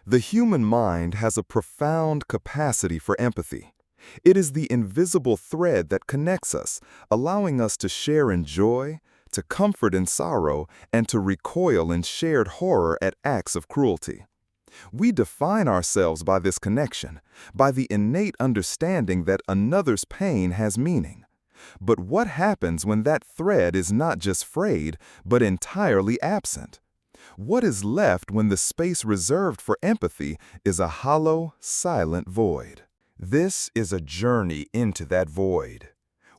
The human mind has a profound capacity for empathy. It is the invisible thread that connects us, allowing us to share in joy, to comfort in sorrow, and to recoil in shared horror at acts of cruelty. We define ourselves by this connection, by the innate understanding that another's pain has meaning. But what happens when that thread is not just frayed, but entirely absent? What is left when the space reserved for empathy is a hollow, silent void? This is a journey into that void.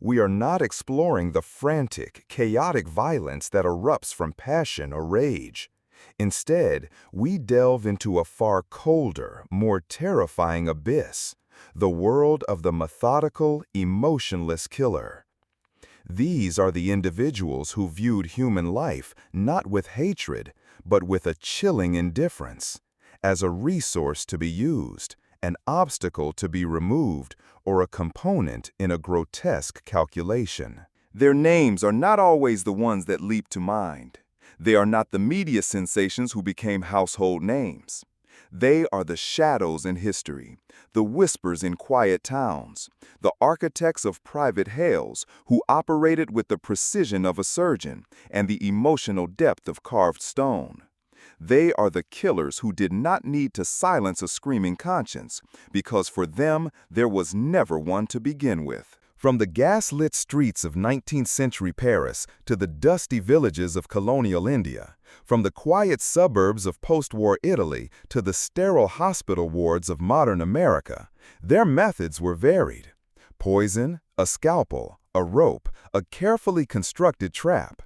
We are not exploring the frantic, chaotic violence that erupts from passion or rage. Instead, we delve into a far colder, more terrifying abyss, the world of the methodical, emotionless killer. These are the individuals who viewed human life not with hatred, but with a chilling indifference, as a resource to be used, an obstacle to be removed, or a component in a grotesque calculation. Their names are not always the ones that leap to mind. They are not the media sensations who became household names. They are the shadows in history, the whispers in quiet towns, the architects of private hells who operated with the precision of a surgeon and the emotional depth of carved stone. They are the killers who did not need to silence a screaming conscience, because for them there was never one to begin with. From the gas-lit streets of 19th-century Paris to the dusty villages of colonial India, from the quiet suburbs of post-war Italy to the sterile hospital wards of modern America, their methods were varied. Poison, a scalpel, a rope, a carefully constructed trap.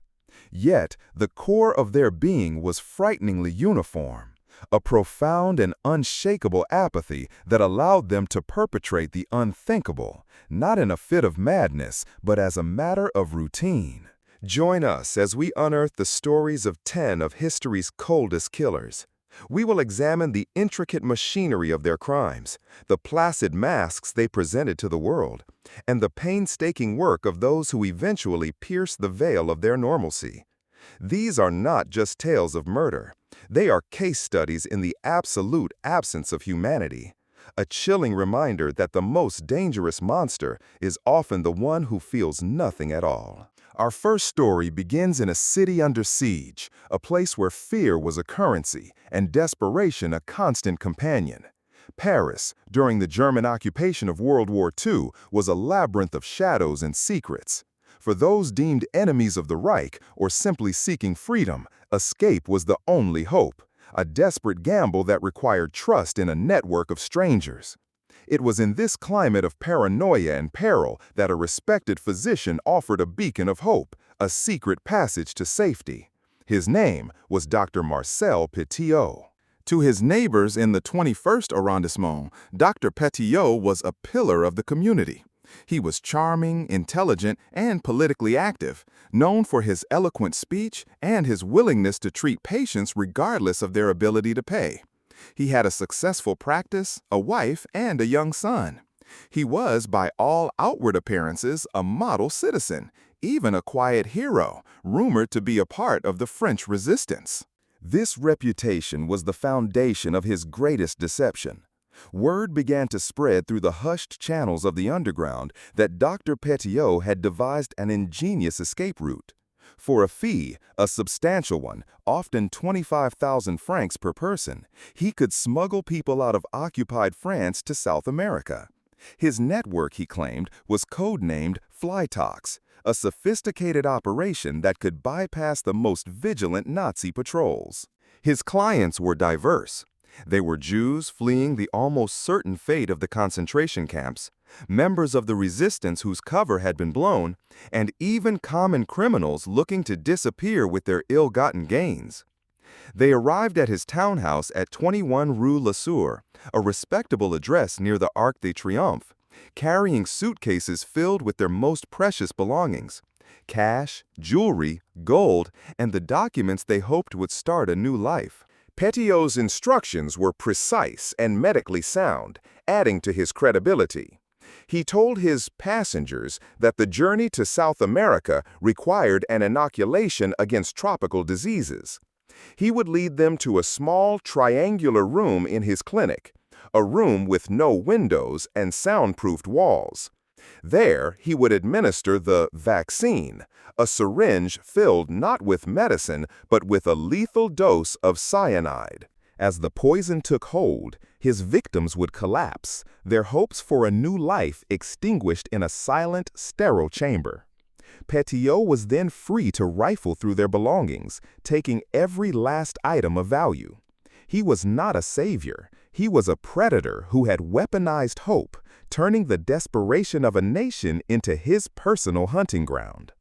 Yet, the core of their being was frighteningly uniform, a profound and unshakable apathy that allowed them to perpetrate the unthinkable, not in a fit of madness, but as a matter of routine. Join us as we unearth the stories of 10 of history's coldest killers. We will examine the intricate machinery of their crimes, the placid masks they presented to the world, and the painstaking work of those who eventually pierced the veil of their normalcy. These are not just tales of murder. They are case studies in the absolute absence of humanity, a chilling reminder that the most dangerous monster is often the one who feels nothing at all. Our first story begins in a city under siege, a place where fear was a currency and desperation a constant companion. Paris, during the German occupation of World War II, was a labyrinth of shadows and secrets. For those deemed enemies of the Reich or simply seeking freedom, escape was the only hope, a desperate gamble that required trust in a network of strangers. It was in this climate of paranoia and peril that a respected physician offered a beacon of hope, a secret passage to safety. His name was Dr. Marcel Petiot. To his neighbors in the 21st arrondissement, Dr. Petiot was a pillar of the community. He was charming, intelligent, and politically active, known for his eloquent speech and his willingness to treat patients regardless of their ability to pay. He had a successful practice, a wife, and a young son. He was, by all outward appearances, a model citizen, even a quiet hero, rumored to be a part of the French resistance. This reputation was the foundation of his greatest deception. Word began to spread through the hushed channels of the underground that Dr. Petiot had devised an ingenious escape route. For a fee, a substantial one, often 25,000 francs per person, he could smuggle people out of occupied France to South America. His network, he claimed, was codenamed Flytox, a sophisticated operation that could bypass the most vigilant Nazi patrols. His clients were diverse. They were Jews fleeing the almost certain fate of the concentration camps, members of the resistance whose cover had been blown, and even common criminals looking to disappear with their ill-gotten gains. They arrived at his townhouse at 21 Rue Le Sueur, a respectable address near the Arc de Triomphe, carrying suitcases filled with their most precious belongings, cash, jewelry, gold, and the documents they hoped would start a new life. Petiot's instructions were precise and medically sound, adding to his credibility. He told his passengers that the journey to South America required an inoculation against tropical diseases. He would lead them to a small triangular room in his clinic, a room with no windows and soundproofed walls. There, he would administer the vaccine, a syringe filled not with medicine, but with a lethal dose of cyanide. As the poison took hold, his victims would collapse, their hopes for a new life extinguished in a silent, sterile chamber. Petiot was then free to rifle through their belongings, taking every last item of value. He was not a savior. He was a predator who had weaponized hope, turning the desperation of a nation into his personal hunting ground.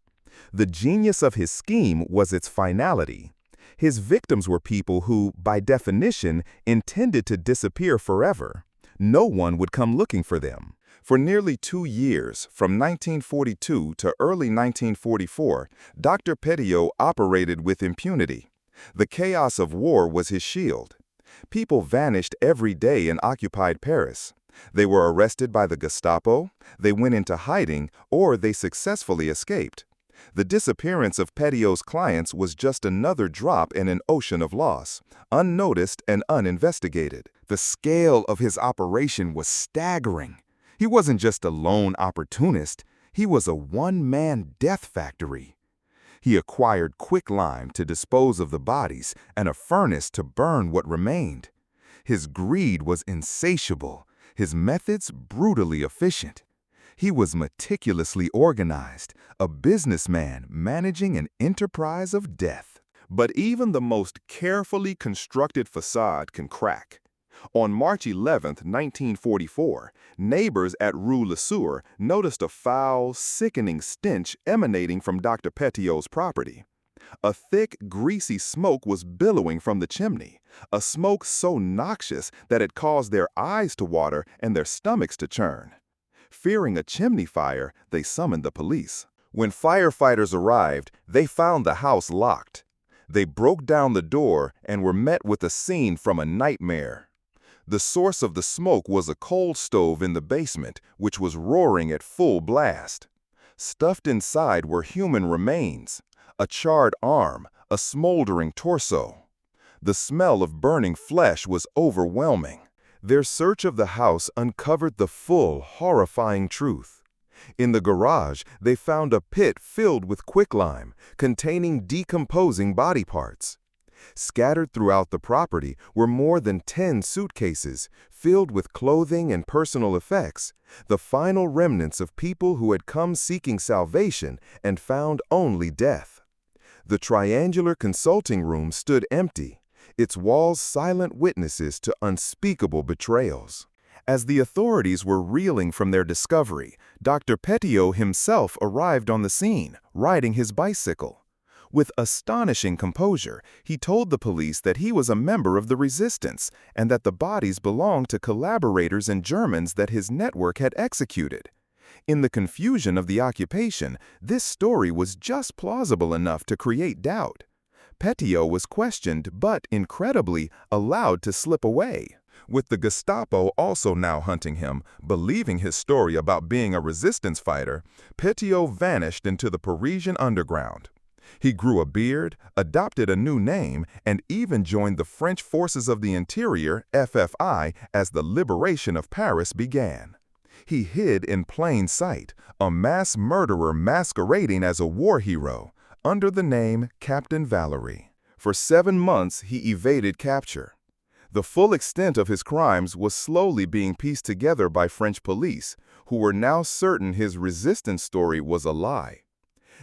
The genius of his scheme was its finality. His victims were people who, by definition, intended to disappear forever. No one would come looking for them. For nearly 2 years, from 1942 to early 1944, Dr. Petiot operated with impunity. The chaos of war was his shield. People vanished every day in occupied Paris. They were arrested by the Gestapo, they went into hiding, or they successfully escaped. The disappearance of Petiot's clients was just another drop in an ocean of loss, unnoticed and uninvestigated. The scale of his operation was staggering. He wasn't just a lone opportunist, he was a one-man death factory. He acquired quicklime to dispose of the bodies and a furnace to burn what remained. His greed was insatiable, his methods brutally efficient. He was meticulously organized, a businessman managing an enterprise of death. But even the most carefully constructed facade can crack. On March 11, 1944, neighbors at Rue Le Sueur noticed a foul, sickening stench emanating from Dr. Petiot's property. A thick, greasy smoke was billowing from the chimney, a smoke so noxious that it caused their eyes to water and their stomachs to churn. Fearing a chimney fire, they summoned the police. When firefighters arrived, they found the house locked. They broke down the door and were met with a scene from a nightmare. The source of the smoke was a coal stove in the basement, which was roaring at full blast. Stuffed inside were human remains, a charred arm, a smoldering torso. The smell of burning flesh was overwhelming. Their search of the house uncovered the full, horrifying truth. In the garage, they found a pit filled with quicklime, containing decomposing body parts. Scattered throughout the property were more than 10 suitcases, filled with clothing and personal effects, the final remnants of people who had come seeking salvation and found only death. The triangular consulting room stood empty, its walls silent witnesses to unspeakable betrayals. As the authorities were reeling from their discovery, Dr. Petiot himself arrived on the scene, riding his bicycle. With astonishing composure, he told the police that he was a member of the resistance and that the bodies belonged to collaborators and Germans that his network had executed. In the confusion of the occupation, this story was just plausible enough to create doubt. Petiot was questioned but, incredibly, allowed to slip away. With the Gestapo also now hunting him, believing his story about being a resistance fighter, Petiot vanished into the Parisian underground. He grew a beard, adopted a new name, and even joined the French Forces of the Interior, FFI, as the liberation of Paris began. He hid in plain sight, a mass murderer masquerading as a war hero, under the name Captain Valery. For 7 months, he evaded capture. The full extent of his crimes was slowly being pieced together by French police, who were now certain his resistance story was a lie.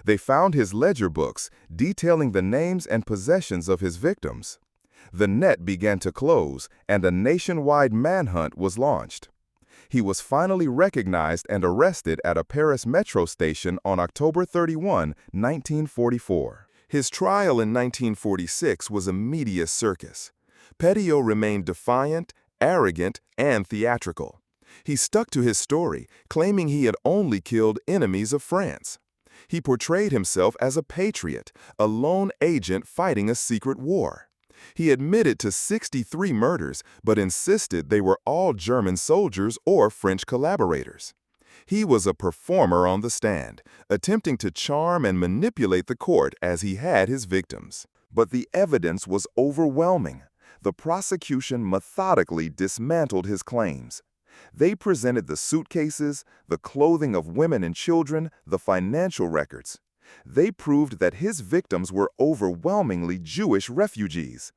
They found his ledger books, detailing the names and possessions of his victims. The net began to close, and a nationwide manhunt was launched. He was finally recognized and arrested at a Paris metro station on October 31, 1944. His trial in 1946 was a media circus. Petiot remained defiant, arrogant, and theatrical. He stuck to his story, claiming he had only killed enemies of France. He portrayed himself as a patriot, a lone agent fighting a secret war. He admitted to 63 murders, but insisted they were all German soldiers or French collaborators. He was a performer on the stand, attempting to charm and manipulate the court as he had his victims. But the evidence was overwhelming. The prosecution methodically dismantled his claims. They presented the suitcases, the clothing of women and children, the financial records. They proved that his victims were overwhelmingly Jewish refugees.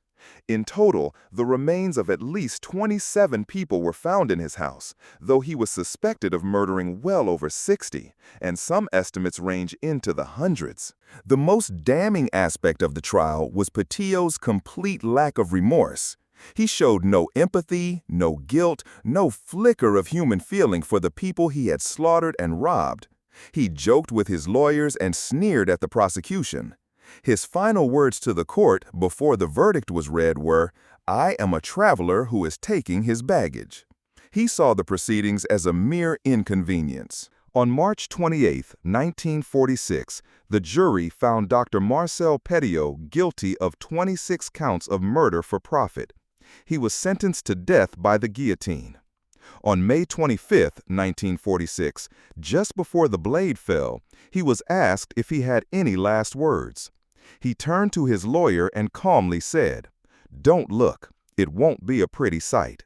In total, the remains of at least 27 people were found in his house, though he was suspected of murdering well over 60, and some estimates range into the hundreds. The most damning aspect of the trial was Petitot's complete lack of remorse. He showed no empathy, no guilt, no flicker of human feeling for the people he had slaughtered and robbed. He joked with his lawyers and sneered at the prosecution. His final words to the court before the verdict was read were, "I am a traveler who is taking his baggage." He saw the proceedings as a mere inconvenience. On March 28, 1946, the jury found Dr. Marcel Petitot guilty of 26 counts of murder for profit. He was sentenced to death by the guillotine. On May 25, 1946, just before the blade fell, he was asked if he had any last words. He turned to his lawyer and calmly said, "Don't look. It won't be a pretty sight."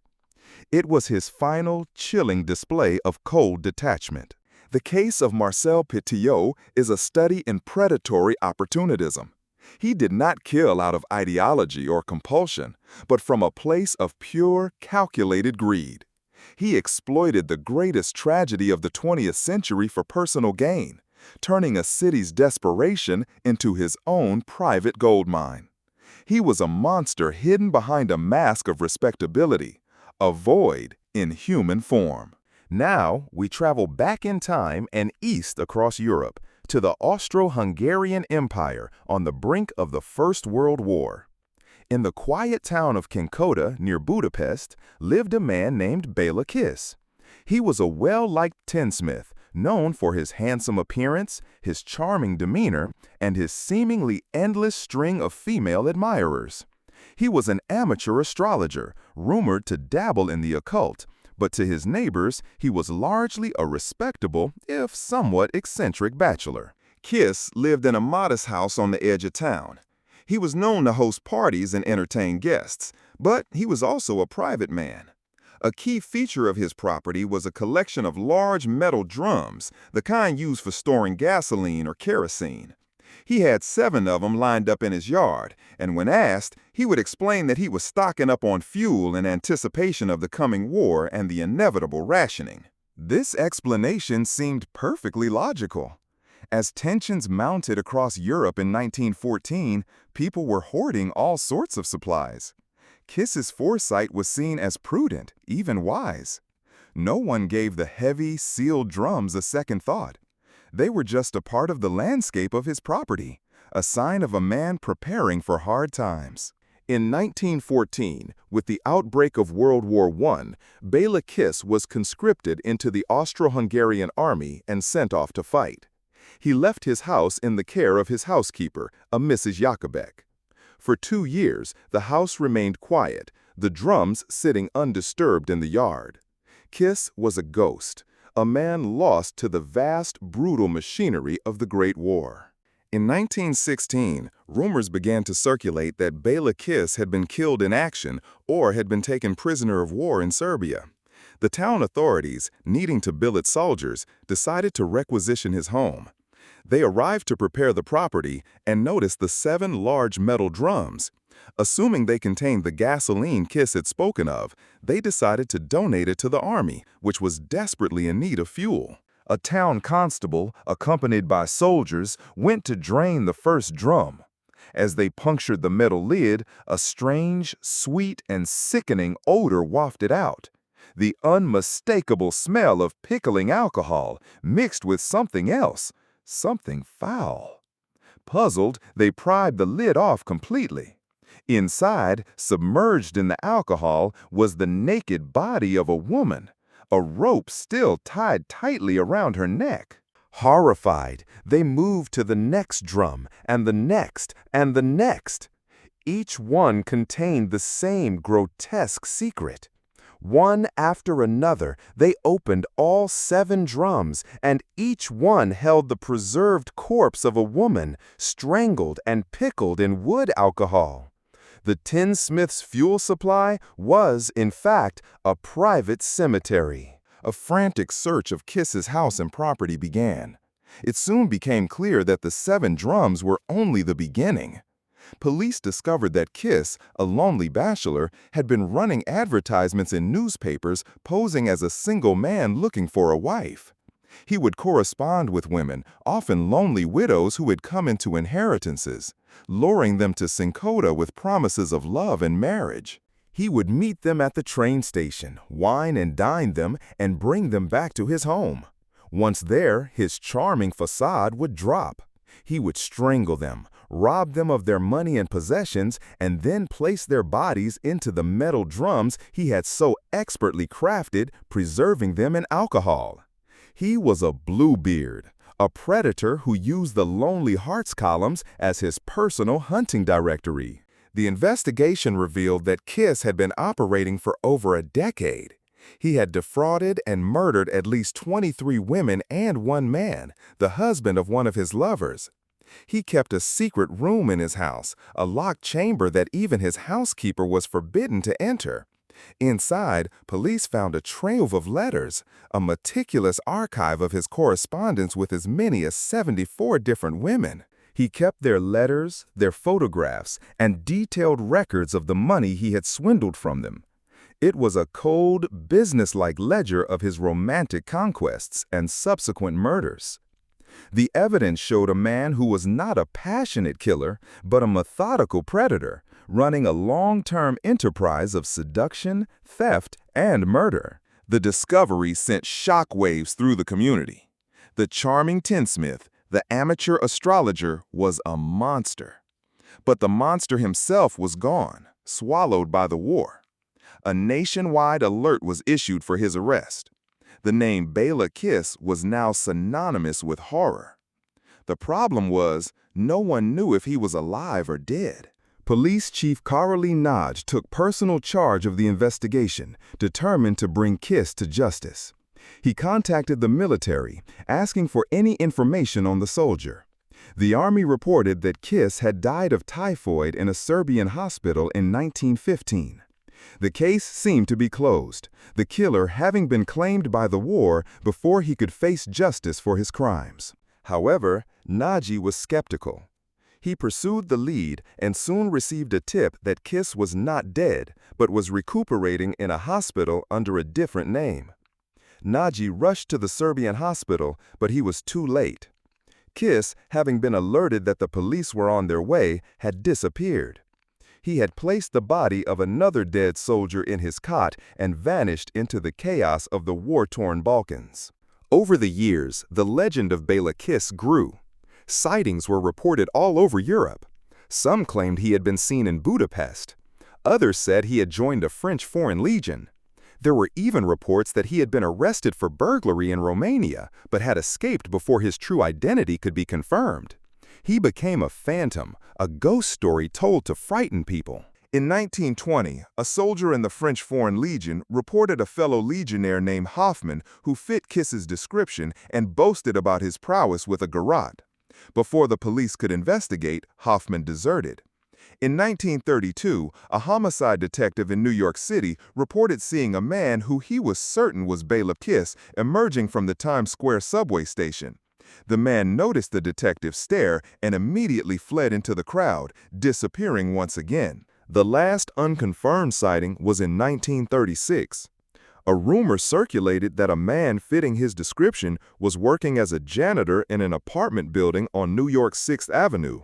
It was his final, chilling display of cold detachment. The case of Marcel Petitot is a study in predatory opportunism. He did not kill out of ideology or compulsion, but from a place of pure, calculated greed. He exploited the greatest tragedy of the 20th century for personal gain, turning a city's desperation into his own private gold mine. He was a monster hidden behind a mask of respectability, a void in human form. Now, we travel back in time and east across Europe to the Austro-Hungarian Empire on the brink of the First World War. In the quiet town of Kincota, near Budapest, lived a man named Béla Kiss. He was a well-liked tinsmith, known for his handsome appearance, his charming demeanor, and his seemingly endless string of female admirers. He was an amateur astrologer, rumored to dabble in the occult, but to his neighbors, he was largely a respectable, if somewhat eccentric bachelor. Kiss lived in a modest house on the edge of town. He was known to host parties and entertain guests, but he was also a private man. A key feature of his property was a collection of large metal drums, the kind used for storing gasoline or kerosene. He had 7 of them lined up in his yard, and when asked, he would explain that he was stocking up on fuel in anticipation of the coming war and the inevitable rationing. This explanation seemed perfectly logical. As tensions mounted across Europe in 1914, people were hoarding all sorts of supplies. Kiss's foresight was seen as prudent, even wise. No one gave the heavy, sealed drums a second thought. They were just a part of the landscape of his property, a sign of a man preparing for hard times. In 1914, with the outbreak of World War I, Béla Kiss was conscripted into the Austro-Hungarian army and sent off to fight. He left his house in the care of his housekeeper, a Mrs. Jakobek. For 2 years, the house remained quiet, the drums sitting undisturbed in the yard. Kiss was a ghost, a man lost to the vast, brutal machinery of the Great War. In 1916, rumors began to circulate that Béla Kiss had been killed in action or had been taken prisoner of war in Serbia. The town authorities, needing to billet soldiers, decided to requisition his home. They arrived to prepare the property and noticed the 7 large metal drums. Assuming they contained the gasoline Kiss had spoken of, they decided to donate it to the army, which was desperately in need of fuel. A town constable, accompanied by soldiers, went to drain the first drum. As they punctured the metal lid, a strange, sweet, and sickening odor wafted out. The unmistakable smell of pickling alcohol mixed with something else. Something foul. Puzzled, they pried the lid off completely. Inside, submerged in the alcohol, was the naked body of a woman, a rope still tied tightly around her neck. Horrified, they moved to the next drum, and the next, and the next. Each one contained the same grotesque secret. One after another, they opened all 7 drums, and each one held the preserved corpse of a woman, strangled and pickled in wood alcohol. The tinsmith's fuel supply was, in fact, a private cemetery. A frantic search of Kiss's house and property began. It soon became clear that the 7 drums were only the beginning. Police discovered that Kiss, a lonely bachelor, had been running advertisements in newspapers posing as a single man looking for a wife. He would correspond with women, often lonely widows who had come into inheritances, luring them to Cincotta with promises of love and marriage. He would meet them at the train station, wine and dine them, and bring them back to his home. Once there, his charming facade would drop. He would strangle them, rob them of their money and possessions, and then place their bodies into the metal drums he had so expertly crafted, preserving them in alcohol. He was a Bluebeard, a predator who used the Lonely Hearts columns as his personal hunting directory. The investigation revealed that Kiss had been operating for over a decade. He had defrauded and murdered at least 23 women and 1 man, the husband of one of his lovers. He kept a secret room in his house, a locked chamber that even his housekeeper was forbidden to enter. Inside, police found a trove of letters, a meticulous archive of his correspondence with as many as 74 different women. He kept their letters, their photographs, and detailed records of the money he had swindled from them. It was a cold, businesslike ledger of his romantic conquests and subsequent murders. The evidence showed a man who was not a passionate killer, but a methodical predator, running a long-term enterprise of seduction, theft, and murder. The discovery sent shockwaves through the community. The charming tinsmith, the amateur astrologer, was a monster. But the monster himself was gone, swallowed by the war. A nationwide alert was issued for his arrest. The name Bela Kiss was now synonymous with horror. The problem was, no one knew if he was alive or dead. Police Chief Carolee Nagy took personal charge of the investigation, determined to bring Kiss to justice. He contacted the military, asking for any information on the soldier. The army reported that Kiss had died of typhoid in a Serbian hospital in 1915. The case seemed to be closed, the killer having been claimed by the war before he could face justice for his crimes. However, Nagy was skeptical. He pursued the lead and soon received a tip that Kiss was not dead, but was recuperating in a hospital under a different name. Nagy rushed to the Serbian hospital, but he was too late. Kiss, having been alerted that the police were on their way, had disappeared. He had placed the body of another dead soldier in his cot and vanished into the chaos of the war-torn Balkans. Over the years, the legend of Bela Kiss grew. Sightings were reported all over Europe. Some claimed he had been seen in Budapest. Others said he had joined a French Foreign Legion. There were even reports that he had been arrested for burglary in Romania, but had escaped before his true identity could be confirmed. He became a phantom, a ghost story told to frighten people. In 1920, a soldier in the French Foreign Legion reported a fellow legionnaire named Hoffman who fit Kiss's description and boasted about his prowess with a garrote. Before the police could investigate, Hoffman deserted. In 1932, a homicide detective in New York City reported seeing a man who he was certain was Bela Kiss emerging from the Times Square subway station. The man noticed the detective's stare and immediately fled into the crowd, disappearing once again. The last unconfirmed sighting was in 1936. A rumor circulated that a man fitting his description was working as a janitor in an apartment building on New York's 6th Avenue.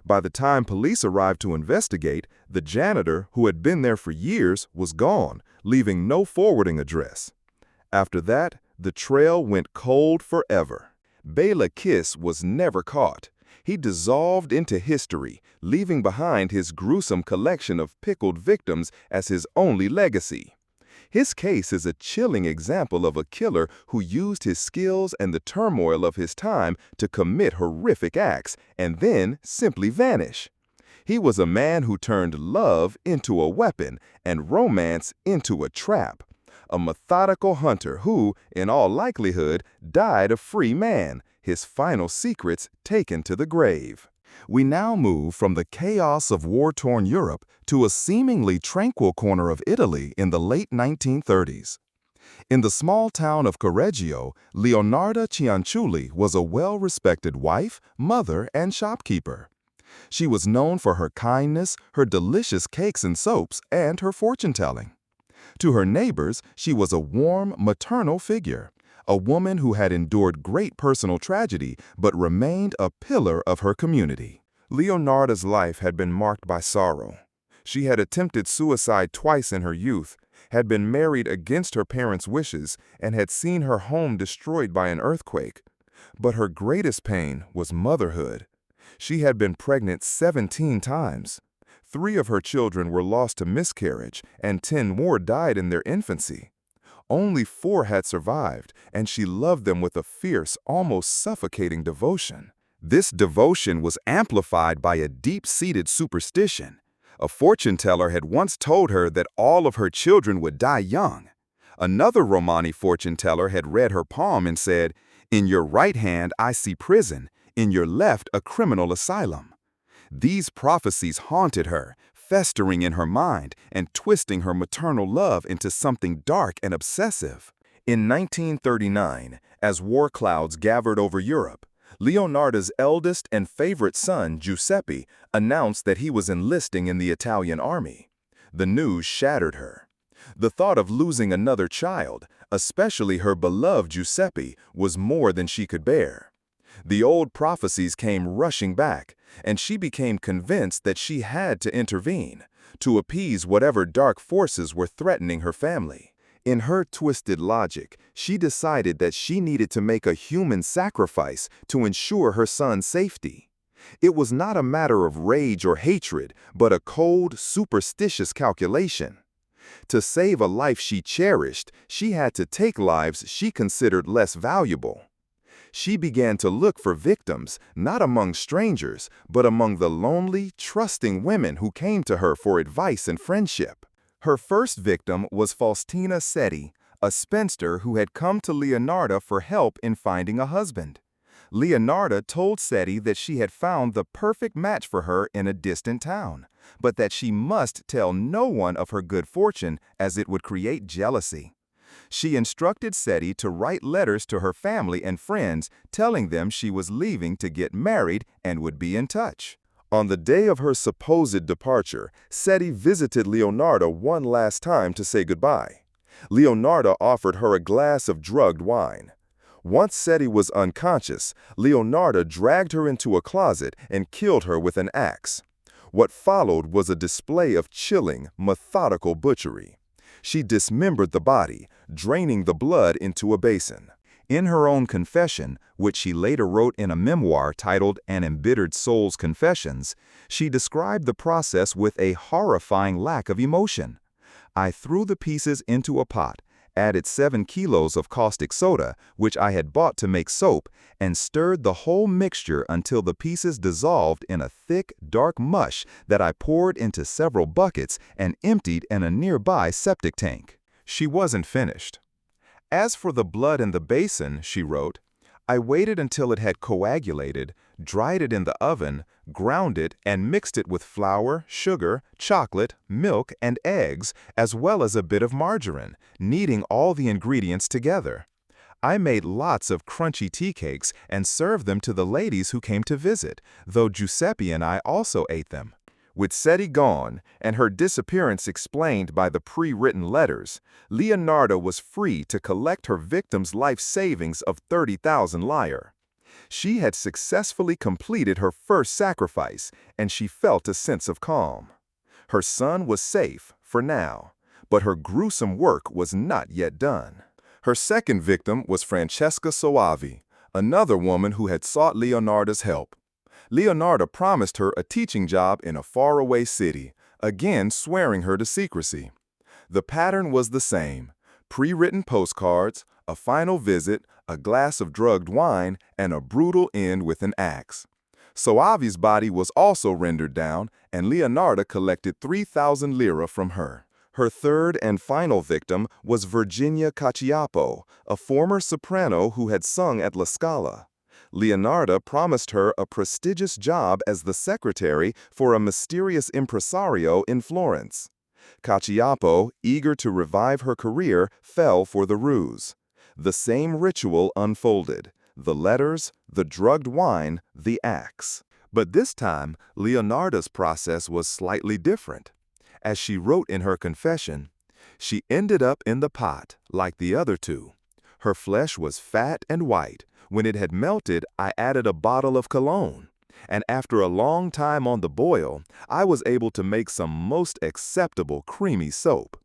By the time police arrived to investigate, the janitor, who had been there for years, was gone, leaving no forwarding address. After that, the trail went cold forever. Bela Kiss was never caught. He dissolved into history, leaving behind his gruesome collection of pickled victims as his only legacy. His case is a chilling example of a killer who used his skills and the turmoil of his time to commit horrific acts and then simply vanish. He was a man who turned love into a weapon and romance into a trap. a methodical hunter who, in all likelihood, died a free man, his final secrets taken to the grave. We now move from the chaos of war-torn Europe to a seemingly tranquil corner of Italy in the late 1930s. In the small town of Correggio, Leonarda Cianciulli was a well-respected wife, mother, and shopkeeper. She was known for her kindness, her delicious cakes and soaps, and her fortune-telling. To her neighbors, she was a warm, maternal figure, a woman who had endured great personal tragedy but remained a pillar of her community. Leonarda's life had been marked by sorrow. She had attempted suicide twice in her youth, had been married against her parents' wishes, and had seen her home destroyed by an earthquake. But her greatest pain was motherhood. She had been pregnant 17 times. 3 of her children were lost to miscarriage, and 10 more died in their infancy. Only 4 had survived, and she loved them with a fierce, almost suffocating devotion. This devotion was amplified by a deep-seated superstition. A fortune-teller had once told her that all of her children would die young. Another Romani fortune-teller had read her palm and said, "In your right hand I see prison, in your left a criminal asylum." These prophecies haunted her, festering in her mind and twisting her maternal love into something dark and obsessive. In 1939, as war clouds gathered over Europe, Leonarda's eldest and favorite son, Giuseppe, announced that he was enlisting in the Italian army. The news shattered her. The thought of losing another child, especially her beloved Giuseppe, was more than she could bear. The old prophecies came rushing back, and she became convinced that she had to intervene, to appease whatever dark forces were threatening her family. In her twisted logic, she decided that she needed to make a human sacrifice to ensure her son's safety. It was not a matter of rage or hatred, but a cold, superstitious calculation. To save a life she cherished, she had to take lives she considered less valuable. She began to look for victims, not among strangers, but among the lonely, trusting women who came to her for advice and friendship. Her first victim was Faustina Setti, a spinster who had come to Leonarda for help in finding a husband. Leonarda told Setti that she had found the perfect match for her in a distant town, but that she must tell no one of her good fortune as it would create jealousy. She instructed Setti to write letters to her family and friends telling them she was leaving to get married and would be in touch. On the day of her supposed departure, Setti visited Leonarda one last time to say goodbye. Leonarda offered her a glass of drugged wine. Once Setti was unconscious, Leonarda dragged her into a closet and killed her with an axe. What followed was a display of chilling, methodical butchery. She dismembered the body, draining the blood into a basin. In her own confession, which she later wrote in a memoir titled An Embittered Soul's Confessions, she described the process with a horrifying lack of emotion. "I threw the pieces into a pot, added 7 kilos of caustic soda, which I had bought to make soap, and stirred the whole mixture until the pieces dissolved in a thick, dark mush that I poured into several buckets and emptied in a nearby septic tank." She wasn't finished. "As for the blood in the basin," she wrote, "I waited until it had coagulated, dried it in the oven, ground it, and mixed it with flour, sugar, chocolate, milk, and eggs, as well as a bit of margarine, kneading all the ingredients together. I made lots of crunchy tea cakes and served them to the ladies who came to visit, though Giuseppe and I also ate them." With Setti gone, and her disappearance explained by the pre-written letters, Leonarda was free to collect her victim's life savings of 30,000 lire. She had successfully completed her first sacrifice, and she felt a sense of calm. Her son was safe, for now, but her gruesome work was not yet done. Her second victim was Francesca Soavi, another woman who had sought Leonarda's help. Leonarda promised her a teaching job in a faraway city, again swearing her to secrecy. The pattern was the same: pre-written postcards, a final visit, a glass of drugged wine, and a brutal end with an axe. Soavi's body was also rendered down, and Leonarda collected 3,000 lire from her. Her third and final victim was Virginia Cacioppo, a former soprano who had sung at La Scala. Leonardo promised her a prestigious job as the secretary for a mysterious impresario in Florence. Cacioppo, eager to revive her career, fell for the ruse. The same ritual unfolded: the letters, the drugged wine, the axe. But this time, Leonardo's process was slightly different. As she wrote in her confession, she ended up in the pot, like the other two. Her flesh was fat and white. When it had melted, I added a bottle of cologne. And after a long time on the boil, I was able to make some most acceptable creamy soap.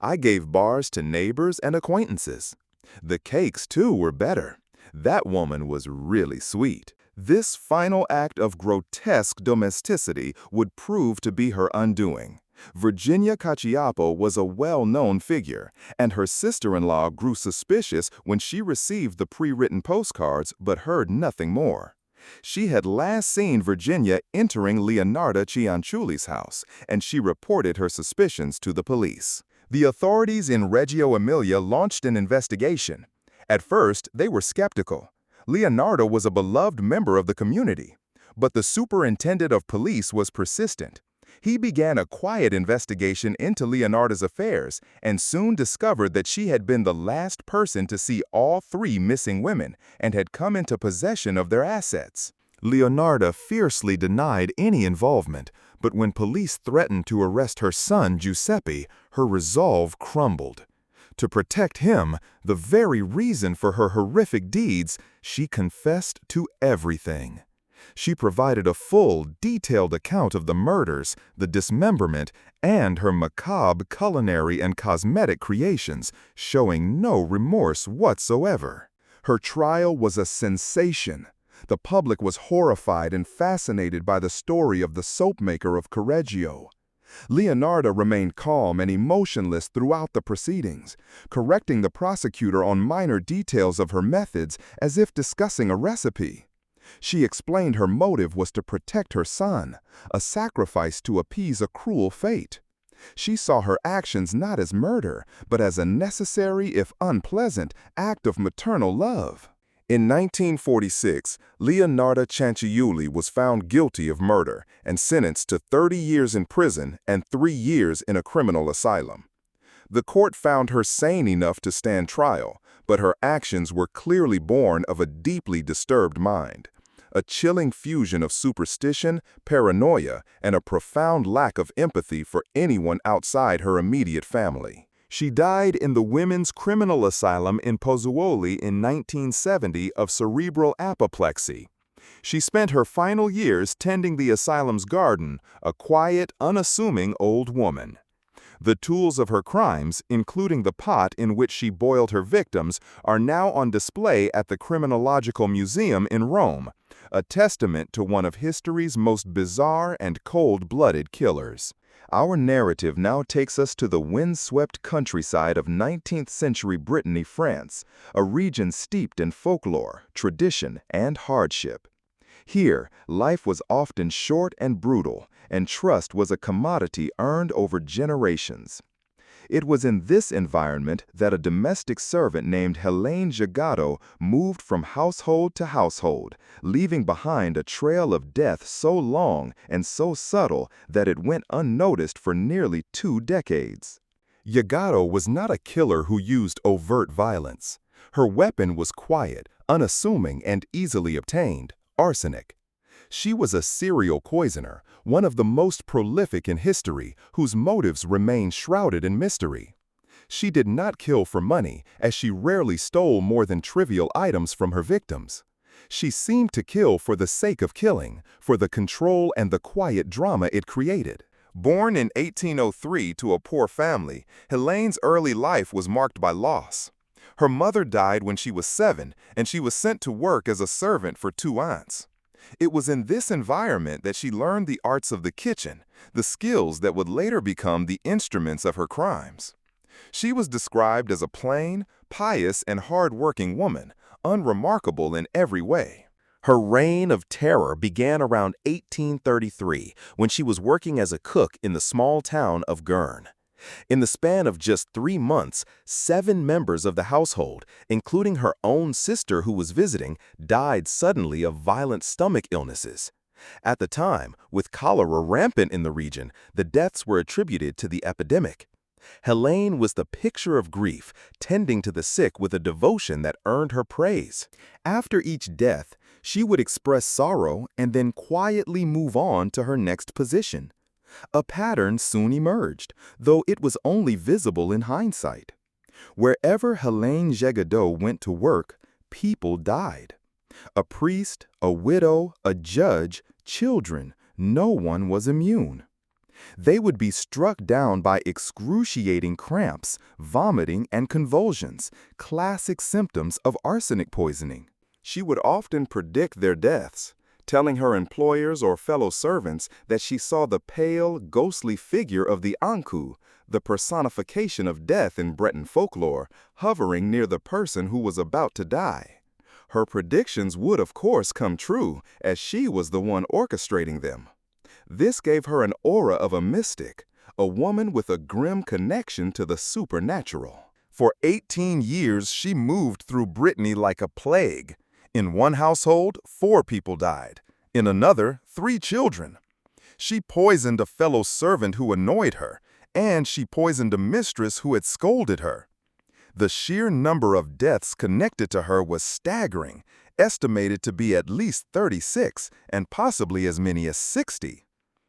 I gave bars to neighbors and acquaintances. The cakes, too, were better. That woman was really sweet. This final act of grotesque domesticity would prove to be her undoing. Virginia Cacioppo was a well-known figure, and her sister-in-law grew suspicious when she received the pre-written postcards but heard nothing more. She had last seen Virginia entering Leonardo Cianciulli's house, and she reported her suspicions to the police. The authorities in Reggio Emilia launched an investigation. At first, they were skeptical. Leonardo was a beloved member of the community, but the superintendent of police was persistent. He began a quiet investigation into Leonardo's affairs and soon discovered that she had been the last person to see all three missing women and had come into possession of their assets. Leonardo fiercely denied any involvement, but when police threatened to arrest her son, Giuseppe, her resolve crumbled. To protect him, the very reason for her horrific deeds, she confessed to everything. She provided a full, detailed account of the murders, the dismemberment, and her macabre culinary and cosmetic creations, showing no remorse whatsoever. Her trial was a sensation. The public was horrified and fascinated by the story of the Soap-Maker of Correggio. Leonardo remained calm and emotionless throughout the proceedings, correcting the prosecutor on minor details of her methods as if discussing a recipe. She explained her motive was to protect her son, a sacrifice to appease a cruel fate. She saw her actions not as murder, but as a necessary, if unpleasant, act of maternal love. In 1946, Leonardo Cianciulli was found guilty of murder and sentenced to 30 years in prison and 3 years in a criminal asylum. The court found her sane enough to stand trial, but her actions were clearly born of a deeply disturbed mind. A chilling fusion of superstition, paranoia, and a profound lack of empathy for anyone outside her immediate family. She died in the Women's Criminal Asylum in Pozzuoli in 1970 of cerebral apoplexy. She spent her final years tending the asylum's garden, a quiet, unassuming old woman. The tools of her crimes, including the pot in which she boiled her victims, are now on display at the Criminological Museum in Rome, a testament to one of history's most bizarre and cold-blooded killers. Our narrative now takes us to the windswept countryside of 19th-century Brittany, France, a region steeped in folklore, tradition, and hardship. Here, life was often short and brutal, and trust was a commodity earned over generations. It was in this environment that a domestic servant named Helene Giagato moved from household to household, leaving behind a trail of death so long and so subtle that it went unnoticed for nearly 2 decades. Giagato was not a killer who used overt violence. Her weapon was quiet, unassuming, and easily obtained: arsenic. She was a serial poisoner, one of the most prolific in history, whose motives remain shrouded in mystery. She did not kill for money, as she rarely stole more than trivial items from her victims. She seemed to kill for the sake of killing, for the control and the quiet drama it created. Born in 1803 to a poor family, Helene's early life was marked by loss. Her mother died when she was 7, and she was sent to work as a servant for 2 aunts. It was in this environment that she learned the arts of the kitchen, the skills that would later become the instruments of her crimes. She was described as a plain, pious, and hard-working woman, unremarkable in every way. Her reign of terror began around 1833, when she was working as a cook in the small town of Gurn. In the span of just 3 months, 7 members of the household, including her own sister who was visiting, died suddenly of violent stomach illnesses. At the time, with cholera rampant in the region, the deaths were attributed to the epidemic. Helene was the picture of grief, tending to the sick with a devotion that earned her praise. After each death, she would express sorrow and then quietly move on to her next position. A pattern soon emerged, though it was only visible in hindsight. Wherever Helene Jegado went to work, people died. A priest, a widow, a judge, children, no one was immune. They would be struck down by excruciating cramps, vomiting, and convulsions, classic symptoms of arsenic poisoning. She would often predict their deaths, telling her employers or fellow servants that she saw the pale, ghostly figure of the Anku, the personification of death in Breton folklore, hovering near the person who was about to die. Her predictions would, of course, come true, as she was the one orchestrating them. This gave her an aura of a mystic, a woman with a grim connection to the supernatural. For 18 years, she moved through Brittany like a plague. In one household, 4 people died. In another, 3 children. She poisoned a fellow servant who annoyed her, and she poisoned a mistress who had scolded her. The sheer number of deaths connected to her was staggering, estimated to be at least 36 and possibly as many as 60.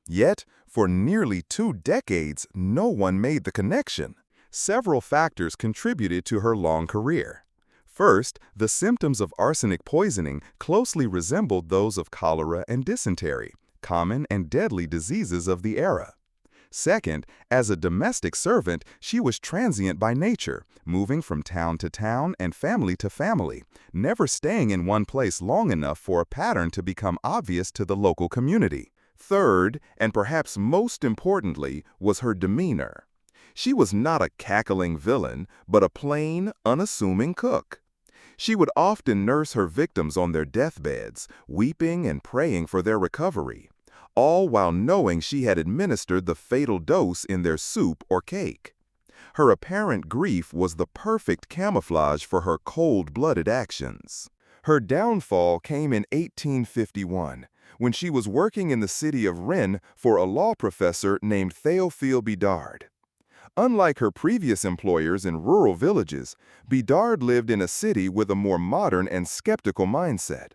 Yet, for nearly 2 decades, no one made the connection. Several factors contributed to her long career. First, the symptoms of arsenic poisoning closely resembled those of cholera and dysentery, common and deadly diseases of the era. Second, as a domestic servant, she was transient by nature, moving from town to town and family to family, never staying in one place long enough for a pattern to become obvious to the local community. Third, and perhaps most importantly, was her demeanor. She was not a cackling villain, but a plain, unassuming cook. She would often nurse her victims on their deathbeds, weeping and praying for their recovery, all while knowing she had administered the fatal dose in their soup or cake. Her apparent grief was the perfect camouflage for her cold-blooded actions. Her downfall came in 1851, when she was working in the city of Rennes for a law professor named Théophile Bidard. Unlike her previous employers in rural villages, Bidard lived in a city with a more modern and skeptical mindset.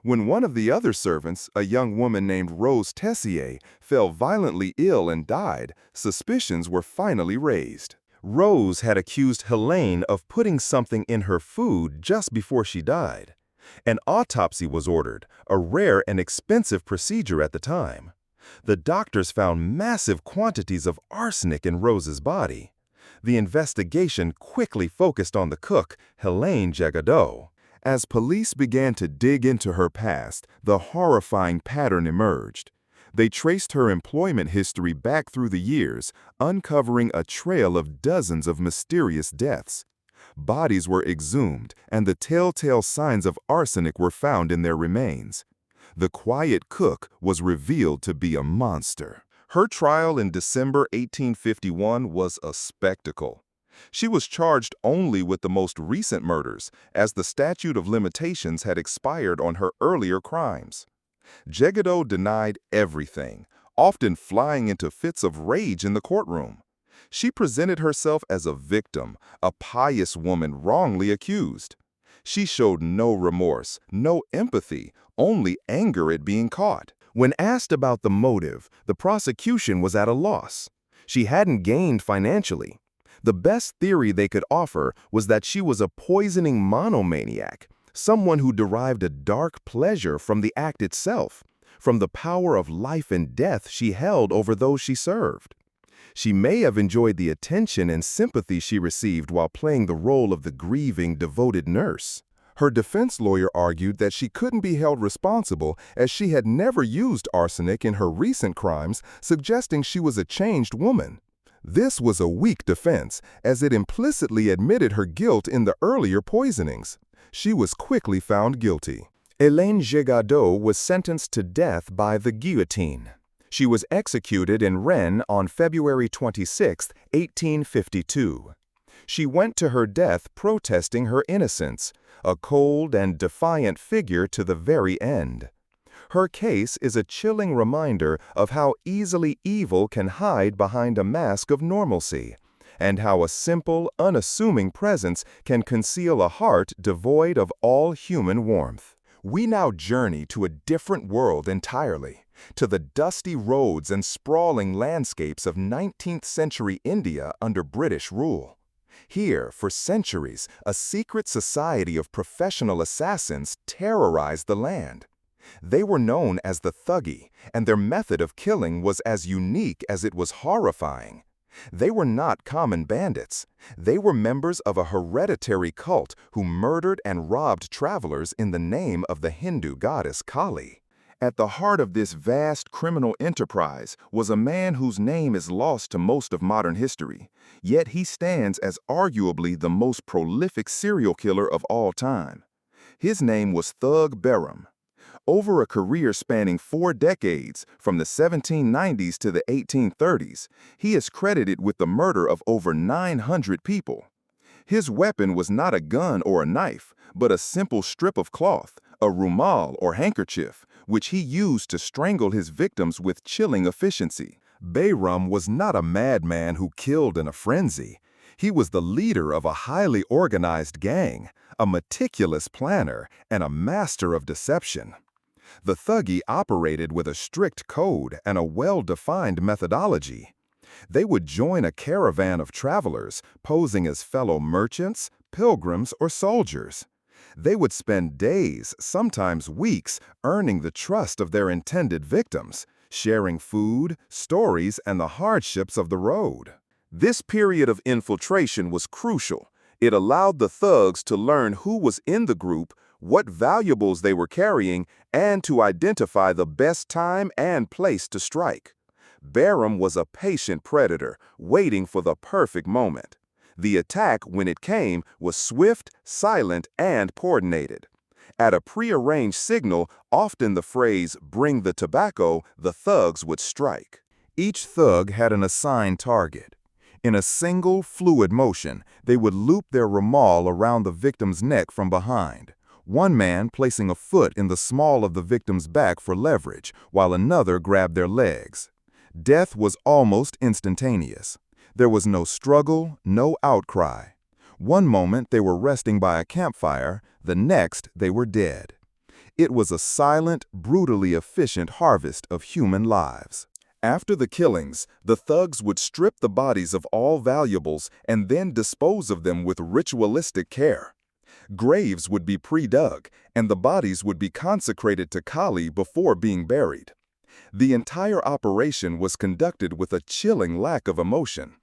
When one of the other servants, a young woman named Rose Tessier, fell violently ill and died, suspicions were finally raised. Rose had accused Helene of putting something in her food just before she died. An autopsy was ordered, a rare and expensive procedure at the time. The doctors found massive quantities of arsenic in Rose's body. The investigation quickly focused on the cook, Helene Jegado. As police began to dig into her past, the horrifying pattern emerged. They traced her employment history back through the years, uncovering a trail of dozens of mysterious deaths. Bodies were exhumed, and the telltale signs of arsenic were found in their remains. The quiet cook was revealed to be a monster. Her trial in December 1851 was a spectacle. She was charged only with the most recent murders, as the statute of limitations had expired on her earlier crimes. Jegado denied everything, often flying into fits of rage in the courtroom. She presented herself as a victim, a pious woman wrongly accused. She showed no remorse, no empathy, only anger at being caught. When asked about the motive, the prosecution was at a loss. She hadn't gained financially. The best theory they could offer was that she was a poisoning monomaniac, someone who derived a dark pleasure from the act itself, from the power of life and death she held over those she served. She may have enjoyed the attention and sympathy she received while playing the role of the grieving, devoted nurse. Her defense lawyer argued that she couldn't be held responsible as she had never used arsenic in her recent crimes, suggesting she was a changed woman. This was a weak defense, as it implicitly admitted her guilt in the earlier poisonings. She was quickly found guilty. Helene Jegado was sentenced to death by the guillotine. She was executed in Rennes on February 26, 1852. She went to her death protesting her innocence, a cold and defiant figure to the very end. Her case is a chilling reminder of how easily evil can hide behind a mask of normalcy, and how a simple, unassuming presence can conceal a heart devoid of all human warmth. We now journey to a different world entirely, to the dusty roads and sprawling landscapes of 19th-century India under British rule. Here, for centuries, a secret society of professional assassins terrorized the land. They were known as the Thuggee, and their method of killing was as unique as it was horrifying. They were not common bandits. They were members of a hereditary cult who murdered and robbed travelers in the name of the Hindu goddess Kali. At the heart of this vast criminal enterprise was a man whose name is lost to most of modern history, yet he stands as arguably the most prolific serial killer of all time. His name was Thug Behram. Over a career spanning 4 decades, from the 1790s to the 1830s, he is credited with the murder of over 900 people. His weapon was not a gun or a knife, but a simple strip of cloth, a rumal or handkerchief, which he used to strangle his victims with chilling efficiency. Behram was not a madman who killed in a frenzy. He was the leader of a highly organized gang, a meticulous planner, and a master of deception. The Thuggee operated with a strict code and a well-defined methodology. They would join a caravan of travelers, posing as fellow merchants, pilgrims, or soldiers. They would spend days, sometimes weeks, earning the trust of their intended victims, sharing food, stories, and the hardships of the road. This period of infiltration was crucial. It allowed the thugs to learn who was in the group, what valuables they were carrying, and to identify the best time and place to strike. Behram was a patient predator, waiting for the perfect moment. The attack, when it came, was swift, silent, and coordinated. At a prearranged signal, often the phrase, "bring the tobacco," the thugs would strike. Each thug had an assigned target. In a single, fluid motion, they would loop their rumal around the victim's neck from behind, one man placing a foot in the small of the victim's back for leverage, while another grabbed their legs. Death was almost instantaneous. There was no struggle, no outcry. One moment they were resting by a campfire, the next they were dead. It was a silent, brutally efficient harvest of human lives. After the killings, the thugs would strip the bodies of all valuables and then dispose of them with ritualistic care. Graves would be pre-dug, and the bodies would be consecrated to Kali before being buried. The entire operation was conducted with a chilling lack of emotion.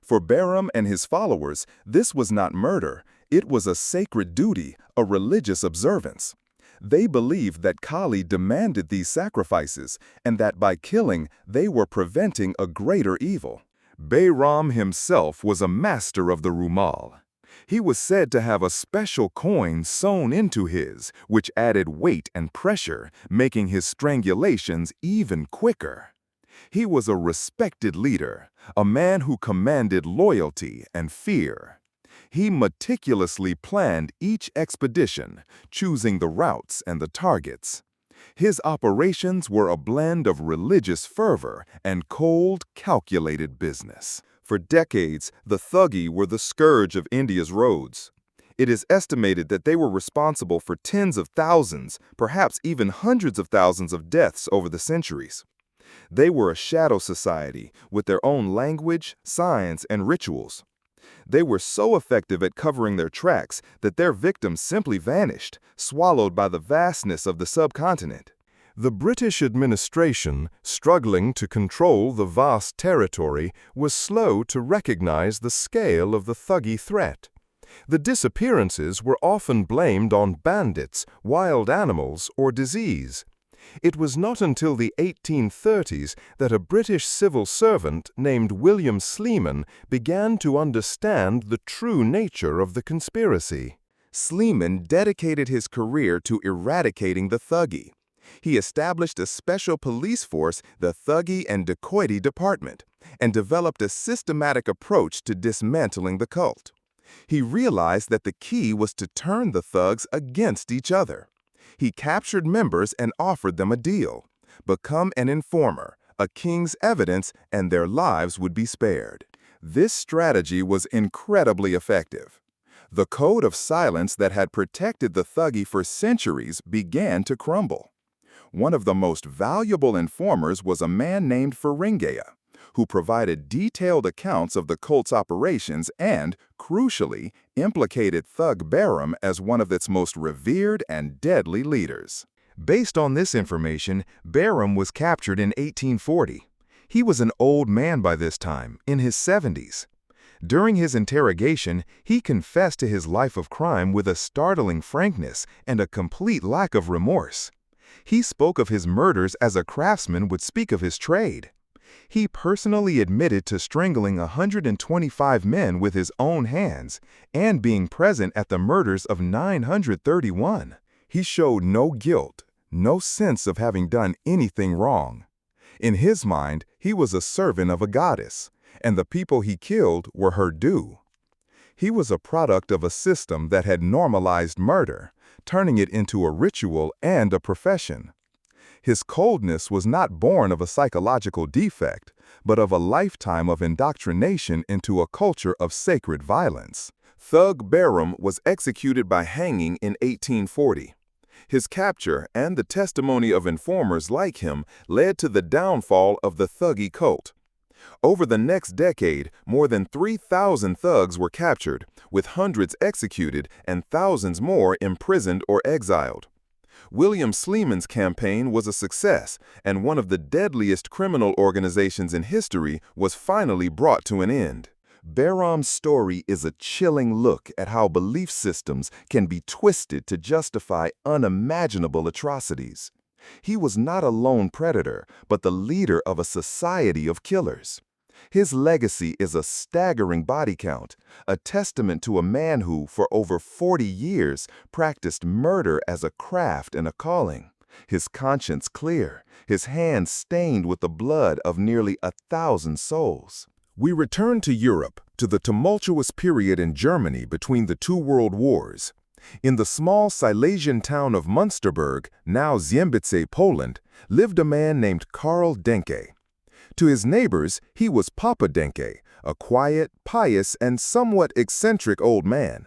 For Behram and his followers, this was not murder, it was a sacred duty, a religious observance. They believed that Kali demanded these sacrifices, and that by killing, they were preventing a greater evil. Behram himself was a master of the rumal. He was said to have a special coin sewn into his, which added weight and pressure, making his strangulations even quicker. He was a respected leader, a man who commanded loyalty and fear. He meticulously planned each expedition, choosing the routes and the targets. His operations were a blend of religious fervor and cold, calculated business. For decades, the Thuggee were the scourge of India's roads. It is estimated that they were responsible for tens of thousands, perhaps even hundreds of thousands of deaths over the centuries. They were a shadow society with their own language, signs, and rituals. They were so effective at covering their tracks that their victims simply vanished, swallowed by the vastness of the subcontinent. The British administration, struggling to control the vast territory, was slow to recognize the scale of the Thuggee threat. The disappearances were often blamed on bandits, wild animals, or disease. It was not until the 1830s that a British civil servant named William Sleeman began to understand the true nature of the conspiracy. Sleeman dedicated his career to eradicating the Thuggee. He established a special police force, the Thuggee and Dacoity Department, and developed a systematic approach to dismantling the cult. He realized that the key was to turn the thugs against each other. He captured members and offered them a deal: become an informer, a king's evidence, and their lives would be spared. This strategy was incredibly effective. The code of silence that had protected the Thuggee for centuries began to crumble. One of the most valuable informers was a man named Feringea, who provided detailed accounts of the cult's operations and, crucially, implicated Thug Behram as one of its most revered and deadly leaders. Based on this information, Behram was captured in 1840. He was an old man by this time, in his 70s. During his interrogation, he confessed to his life of crime with a startling frankness and a complete lack of remorse. He spoke of his murders as a craftsman would speak of his trade. He personally admitted to strangling 125 men with his own hands and being present at the murders of 931. He showed no guilt, no sense of having done anything wrong. In his mind, he was a servant of a goddess, and the people he killed were her due. He was a product of a system that had normalized murder, turning it into a ritual and a profession. His coldness was not born of a psychological defect, but of a lifetime of indoctrination into a culture of sacred violence. Thug Behram was executed by hanging in 1840. His capture and the testimony of informers like him led to the downfall of the Thuggee cult. Over the next decade, more than 3,000 thugs were captured, with hundreds executed and thousands more imprisoned or exiled. William Sleeman's campaign was a success, and one of the deadliest criminal organizations in history was finally brought to an end. Behram's story is a chilling look at how belief systems can be twisted to justify unimaginable atrocities. He was not a lone predator, but the leader of a society of killers. His legacy is a staggering body count, a testament to a man who, for over 40 years, practiced murder as a craft and a calling. His conscience clear, his hands stained with the blood of nearly 1,000 souls. We return to Europe, to the tumultuous period in Germany between the two world wars. In the small Silesian town of Münsterberg, now Ziembice, Poland, lived a man named Karl Denke. To his neighbors, he was Papa Denke, a quiet, pious, and somewhat eccentric old man.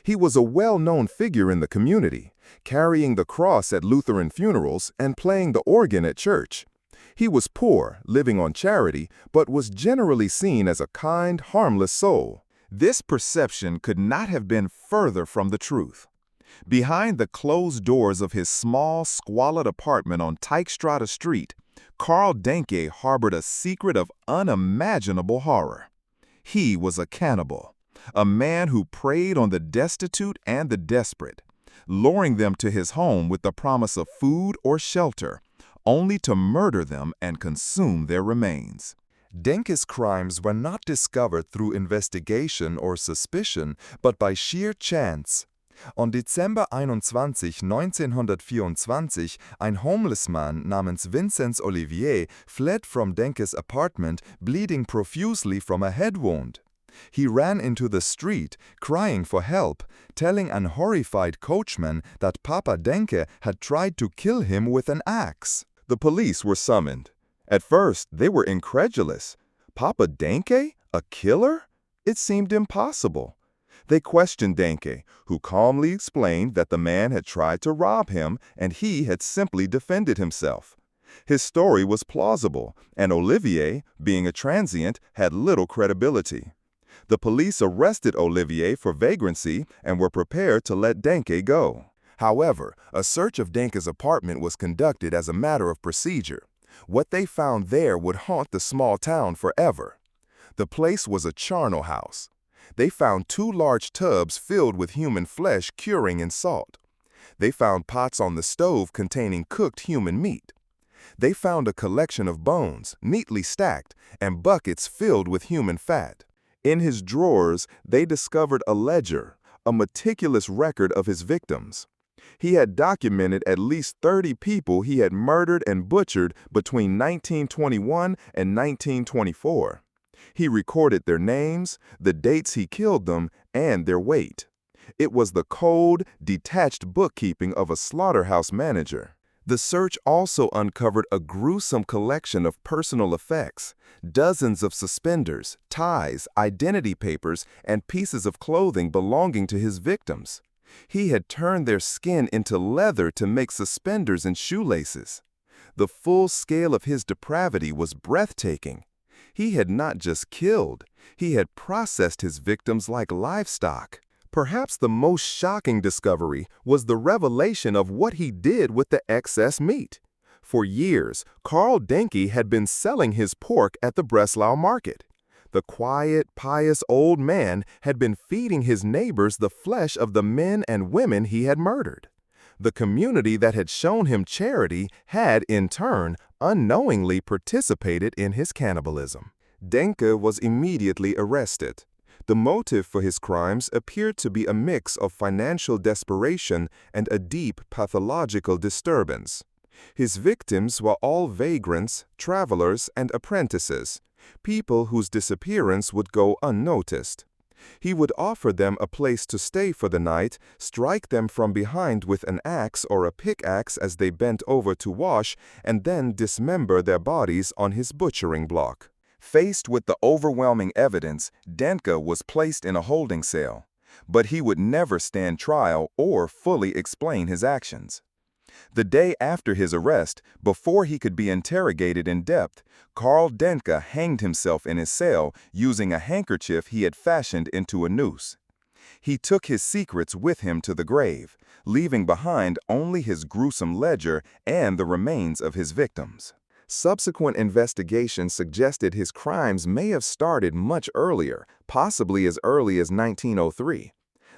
He was a well-known figure in the community, carrying the cross at Lutheran funerals and playing the organ at church. He was poor, living on charity, but was generally seen as a kind, harmless soul. This perception could not have been further from the truth. Behind the closed doors of his small, squalid apartment on Teichstraße Street, Karl Denke harbored a secret of unimaginable horror. He was a cannibal, a man who preyed on the destitute and the desperate, luring them to his home with the promise of food or shelter, only to murder them and consume their remains. Denke's crimes were not discovered through investigation or suspicion, but by sheer chance. On Dezember 21, 1924, ein homeless man namens Vinzenz Olivier fled from Denkes apartment, bleeding profusely from a head wound. He ran into the street, crying for help, telling an horrified coachman that Papa Denke had tried to kill him with an axe. The police were summoned. At first, they were incredulous. Papa Denke? A killer? It seemed impossible. They questioned Denke, who calmly explained that the man had tried to rob him and he had simply defended himself. His story was plausible, and Olivier, being a transient, had little credibility. The police arrested Olivier for vagrancy and were prepared to let Denke go. However, a search of Denke's apartment was conducted as a matter of procedure. What they found there would haunt the small town forever. The place was a charnel house. They found 2 large tubs filled with human flesh curing in salt. They found pots on the stove containing cooked human meat. They found a collection of bones, neatly stacked, and buckets filled with human fat. In his drawers, they discovered a ledger, a meticulous record of his victims. He had documented at least 30 people he had murdered and butchered between 1921 and 1924. He recorded their names, the dates he killed them, and their weight. It was the cold, detached bookkeeping of a slaughterhouse manager. The search also uncovered a gruesome collection of personal effects, dozens of suspenders, ties, identity papers, and pieces of clothing belonging to his victims. He had turned their skin into leather to make suspenders and shoelaces. The full scale of his depravity was breathtaking. He had not just killed, he had processed his victims like livestock. Perhaps the most shocking discovery was the revelation of what he did with the excess meat. For years, Karl Denke had been selling his pork at the Breslau market. The quiet, pious old man had been feeding his neighbors the flesh of the men and women he had murdered. The community that had shown him charity had, in turn, unknowingly participated in his cannibalism. Denke was immediately arrested. The motive for his crimes appeared to be a mix of financial desperation and a deep pathological disturbance. His victims were all vagrants, travelers, and apprentices, people whose disappearance would go unnoticed. He would offer them a place to stay for the night, strike them from behind with an axe or a pickaxe as they bent over to wash, and then dismember their bodies on his butchering block. Faced with the overwhelming evidence, Denke was placed in a holding cell, but he would never stand trial or fully explain his actions. The day after his arrest, before he could be interrogated in depth, Karl Denke hanged himself in his cell using a handkerchief he had fashioned into a noose. He took his secrets with him to the grave, leaving behind only his gruesome ledger and the remains of his victims. Subsequent investigations suggested his crimes may have started much earlier, possibly as early as 1903.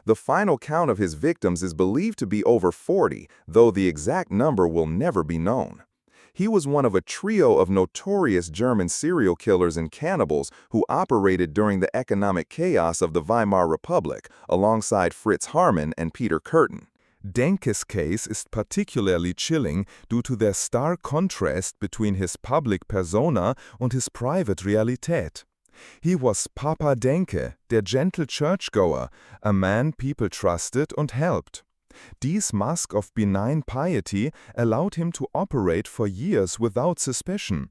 The final count of his victims is believed to be over 40, though the exact number will never be known. He was one of a trio of notorious German serial killers and cannibals who operated during the economic chaos of the Weimar Republic, alongside Fritz Haarmann and Peter Kürten. Denke's case is particularly chilling due to their stark contrast between his public persona und his private Realität. He was Papa Denke, der gentle churchgoer, a man people trusted and helped. This mask of benign piety allowed him to operate for years without suspicion.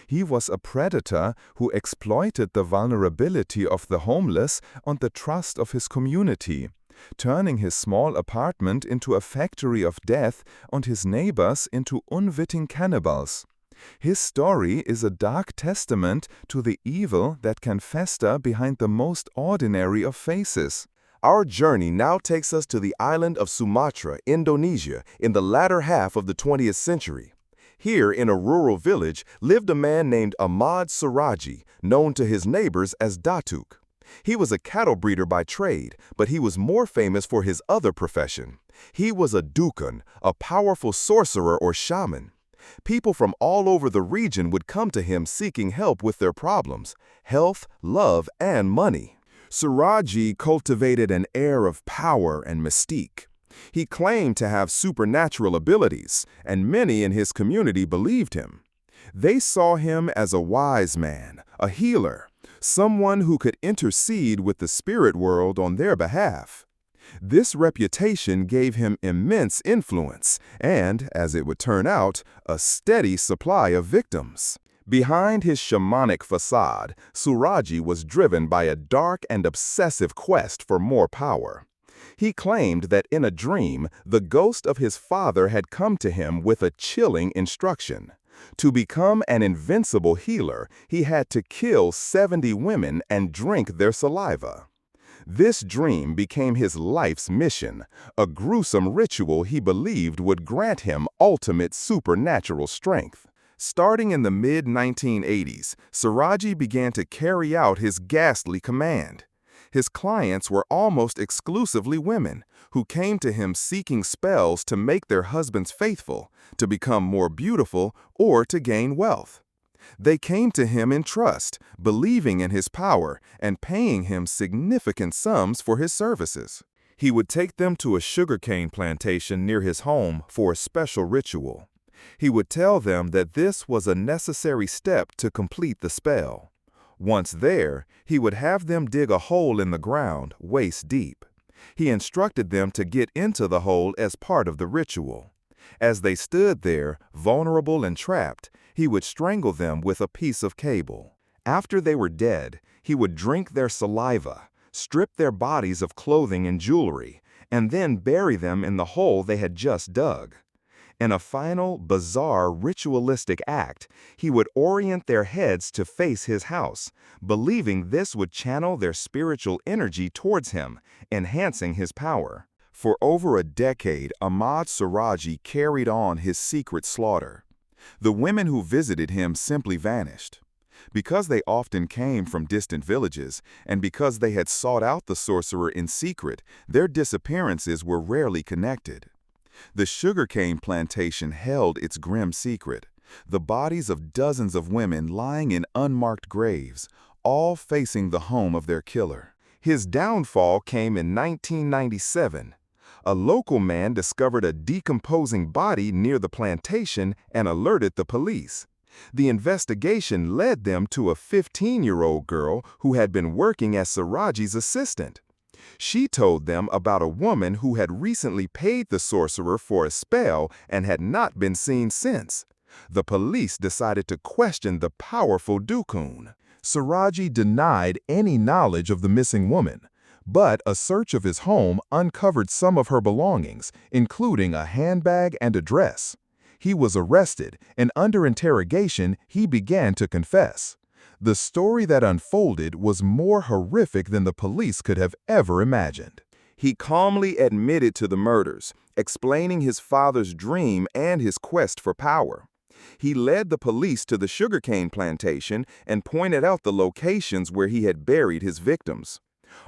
He was a predator who exploited the vulnerability of the homeless and the trust of his community, turning his small apartment into a factory of death and his neighbors into unwitting cannibals. His story is a dark testament to the evil that can fester behind the most ordinary of faces. Our journey now takes us to the island of Sumatra, Indonesia, in the latter half of the 20th century. Here, in a rural village, lived a man named Ahmad Suraji, known to his neighbors as Datuk. He was a cattle breeder by trade, but he was more famous for his other profession. He was a dukun, a powerful sorcerer or shaman. People from all over the region would come to him seeking help with their problems, health, love, and money. Suraji cultivated an air of power and mystique. He claimed to have supernatural abilities, and many in his community believed him. They saw him as a wise man, a healer, someone who could intercede with the spirit world on their behalf. This reputation gave him immense influence and, as it would turn out, a steady supply of victims. Behind his shamanic facade, Suraji was driven by a dark and obsessive quest for more power. He claimed that in a dream, the ghost of his father had come to him with a chilling instruction. To become an invincible healer, he had to kill 70 women and drink their saliva. This dream became his life's mission, a gruesome ritual he believed would grant him ultimate supernatural strength. Starting in the mid-1980s, Suraji began to carry out his ghastly command. His clients were almost exclusively women, who came to him seeking spells to make their husbands faithful, to become more beautiful, or to gain wealth. They came to him in trust, believing in his power, and paying him significant sums for his services. He would take them to a sugarcane plantation near his home for a special ritual. He would tell them that this was a necessary step to complete the spell. Once there, he would have them dig a hole in the ground, waist deep. He instructed them to get into the hole as part of the ritual. As they stood there, vulnerable and trapped, he would strangle them with a piece of cable. After they were dead, he would drink their saliva, strip their bodies of clothing and jewelry, and then bury them in the hole they had just dug. In a final, bizarre, ritualistic act, he would orient their heads to face his house, believing this would channel their spiritual energy towards him, enhancing his power. For over a decade, Ahmad Siraji carried on his secret slaughter. The women who visited him simply vanished. Because they often came from distant villages, and because they had sought out the sorcerer in secret, their disappearances were rarely connected. The sugarcane plantation held its grim secret, the bodies of dozens of women lying in unmarked graves, all facing the home of their killer. His downfall came in 1997. A local man discovered a decomposing body near the plantation and alerted the police. The investigation led them to a 15-year-old girl who had been working as Siraji's assistant. She told them about a woman who had recently paid the sorcerer for a spell and had not been seen since. The police decided to question the powerful Dukun. Siraji denied any knowledge of the missing woman, but a search of his home uncovered some of her belongings, including a handbag and a dress. He was arrested, and under interrogation, he began to confess. The story that unfolded was more horrific than the police could have ever imagined. He calmly admitted to the murders, explaining his father's dream and his quest for power. He led the police to the sugarcane plantation and pointed out the locations where he had buried his victims.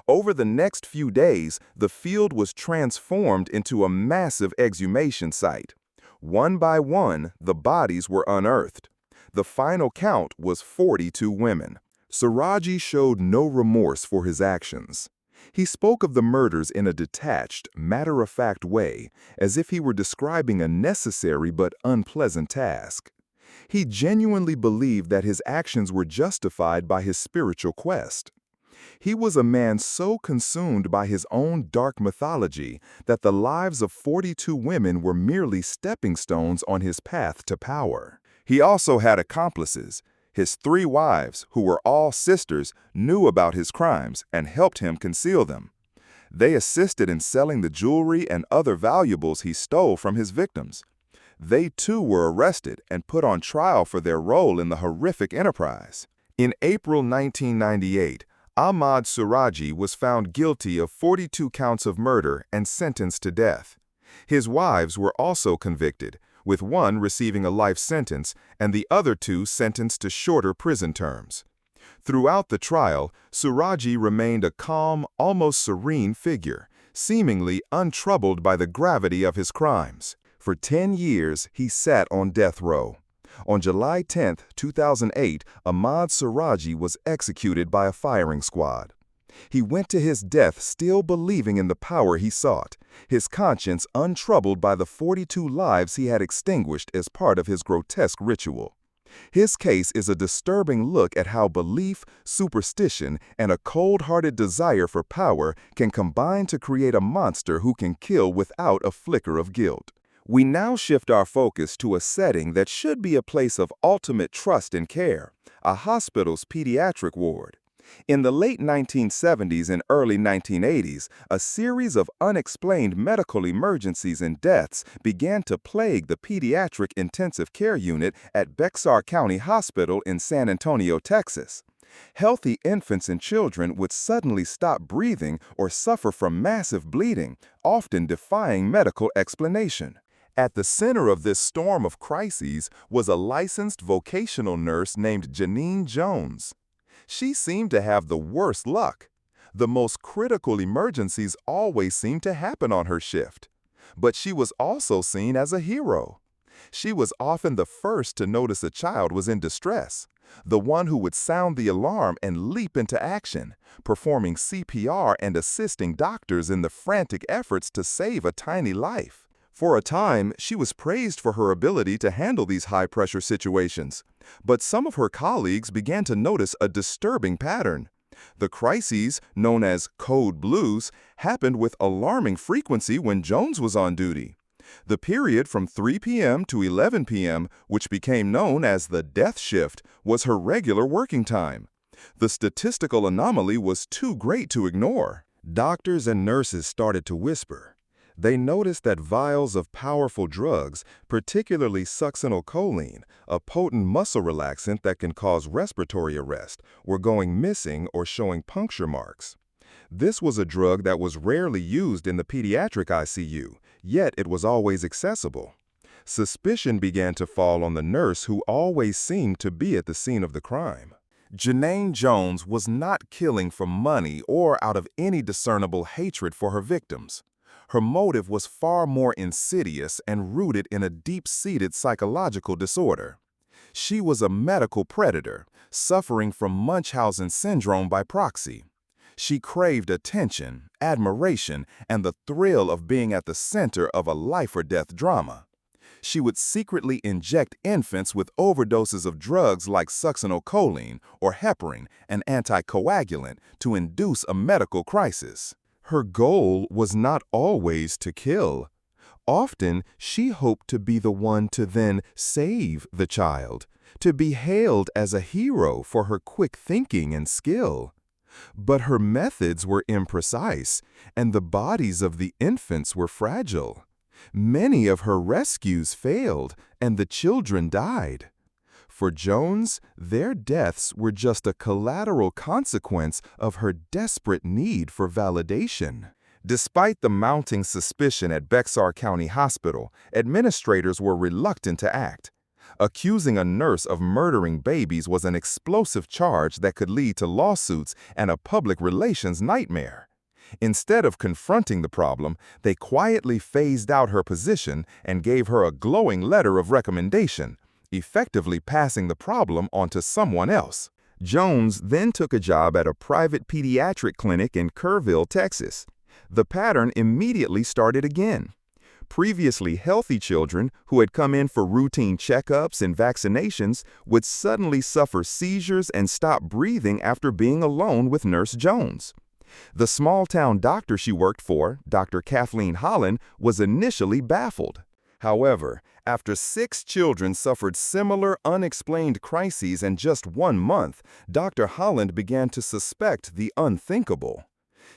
Over the next few days, the field was transformed into a massive exhumation site. One by one, the bodies were unearthed. The final count was 42 women. Siraji showed no remorse for his actions. He spoke of the murders in a detached, matter-of-fact way, as if he were describing a necessary but unpleasant task. He genuinely believed that his actions were justified by his spiritual quest. He was a man so consumed by his own dark mythology that the lives of 42 women were merely stepping stones on his path to power. He also had accomplices. His 3 wives, who were all sisters, knew about his crimes and helped him conceal them. They assisted in selling the jewelry and other valuables he stole from his victims. They too were arrested and put on trial for their role in the horrific enterprise. In April 1998, Ahmad Siraji was found guilty of 42 counts of murder and sentenced to death. His wives were also convicted, with one receiving a life sentence and the other 2 sentenced to shorter prison terms. Throughout the trial, Siraji remained a calm, almost serene figure, seemingly untroubled by the gravity of his crimes. For 10 years, he sat on death row. On July 10, 2008, Ahmad Siraji was executed by a firing squad. He went to his death still believing in the power he sought, his conscience untroubled by the 42 lives he had extinguished as part of his grotesque ritual. His case is a disturbing look at how belief, superstition, and a cold-hearted desire for power can combine to create a monster who can kill without a flicker of guilt. We now shift our focus to a setting that should be a place of ultimate trust and care, a hospital's pediatric ward. In the late 1970s and early 1980s, a series of unexplained medical emergencies and deaths began to plague the pediatric intensive care unit at Bexar County Hospital in San Antonio, Texas. Healthy infants and children would suddenly stop breathing or suffer from massive bleeding, often defying medical explanation. At the center of this storm of crises was a licensed vocational nurse named Janine Jones. She seemed to have the worst luck. The most critical emergencies always seemed to happen on her shift. But she was also seen as a hero. She was often the first to notice a child was in distress, the one who would sound the alarm and leap into action, performing CPR and assisting doctors in the frantic efforts to save a tiny life. For a time, she was praised for her ability to handle these high-pressure situations, but some of her colleagues began to notice a disturbing pattern. The crises, known as code blues, happened with alarming frequency when Jones was on duty. The period from 3 p.m. to 11 p.m., which became known as the death shift, was her regular working time. The statistical anomaly was too great to ignore. Doctors and nurses started to whisper. They noticed that vials of powerful drugs, particularly succinylcholine, a potent muscle relaxant that can cause respiratory arrest, were going missing or showing puncture marks. This was a drug that was rarely used in the pediatric ICU, yet it was always accessible. Suspicion began to fall on the nurse who always seemed to be at the scene of the crime. Janane Jones was not killing for money or out of any discernible hatred for her victims. Her motive was far more insidious and rooted in a deep-seated psychological disorder. She was a medical predator, suffering from Munchausen syndrome by proxy. She craved attention, admiration, and the thrill of being at the center of a life-or-death drama. She would secretly inject infants with overdoses of drugs like succinylcholine or heparin, an anticoagulant, to induce a medical crisis. Her goal was not always to kill. Often, she hoped to be the one to then save the child, to be hailed as a hero for her quick thinking and skill. But her methods were imprecise, and the bodies of the infants were fragile. Many of her rescues failed, and the children died. For Jones, their deaths were just a collateral consequence of her desperate need for validation. Despite the mounting suspicion at Bexar County Hospital, administrators were reluctant to act. Accusing a nurse of murdering babies was an explosive charge that could lead to lawsuits and a public relations nightmare. Instead of confronting the problem, they quietly phased out her position and gave her a glowing letter of recommendation, effectively passing the problem on to someone else. Jones then took a job at a private pediatric clinic in Kerrville, Texas. The pattern immediately started again. Previously healthy children who had come in for routine checkups and vaccinations would suddenly suffer seizures and stop breathing after being alone with Nurse Jones. The small-town doctor she worked for, Dr. Kathleen Holland, was initially baffled. However, after 6 children suffered similar unexplained crises in just 1 month, Dr. Holland began to suspect the unthinkable.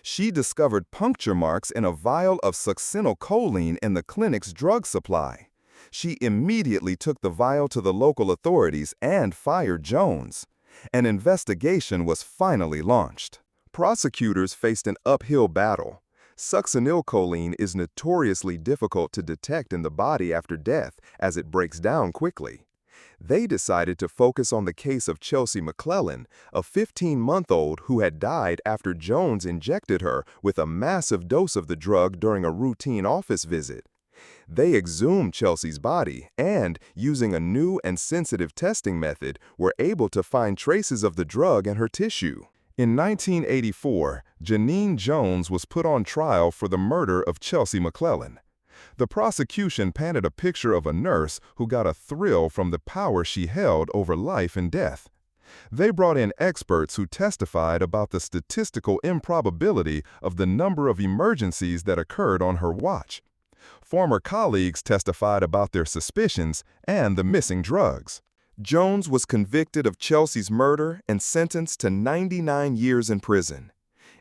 She discovered puncture marks in a vial of succinylcholine in the clinic's drug supply. She immediately took the vial to the local authorities and fired Jones. An investigation was finally launched. Prosecutors faced an uphill battle. Succinylcholine is notoriously difficult to detect in the body after death, as it breaks down quickly. They decided to focus on the case of Chelsea McClellan, a 15-month-old who had died after Jones injected her with a massive dose of the drug during a routine office visit. They exhumed Chelsea's body and, using a new and sensitive testing method, were able to find traces of the drug in her tissue. In 1984, Janane Jones was put on trial for the murder of Chelsea McClellan. The prosecution painted a picture of a nurse who got a thrill from the power she held over life and death. They brought in experts who testified about the statistical improbability of the number of emergencies that occurred on her watch. Former colleagues testified about their suspicions and the missing drugs. Jones was convicted of Chelsea's murder and sentenced to 99 years in prison.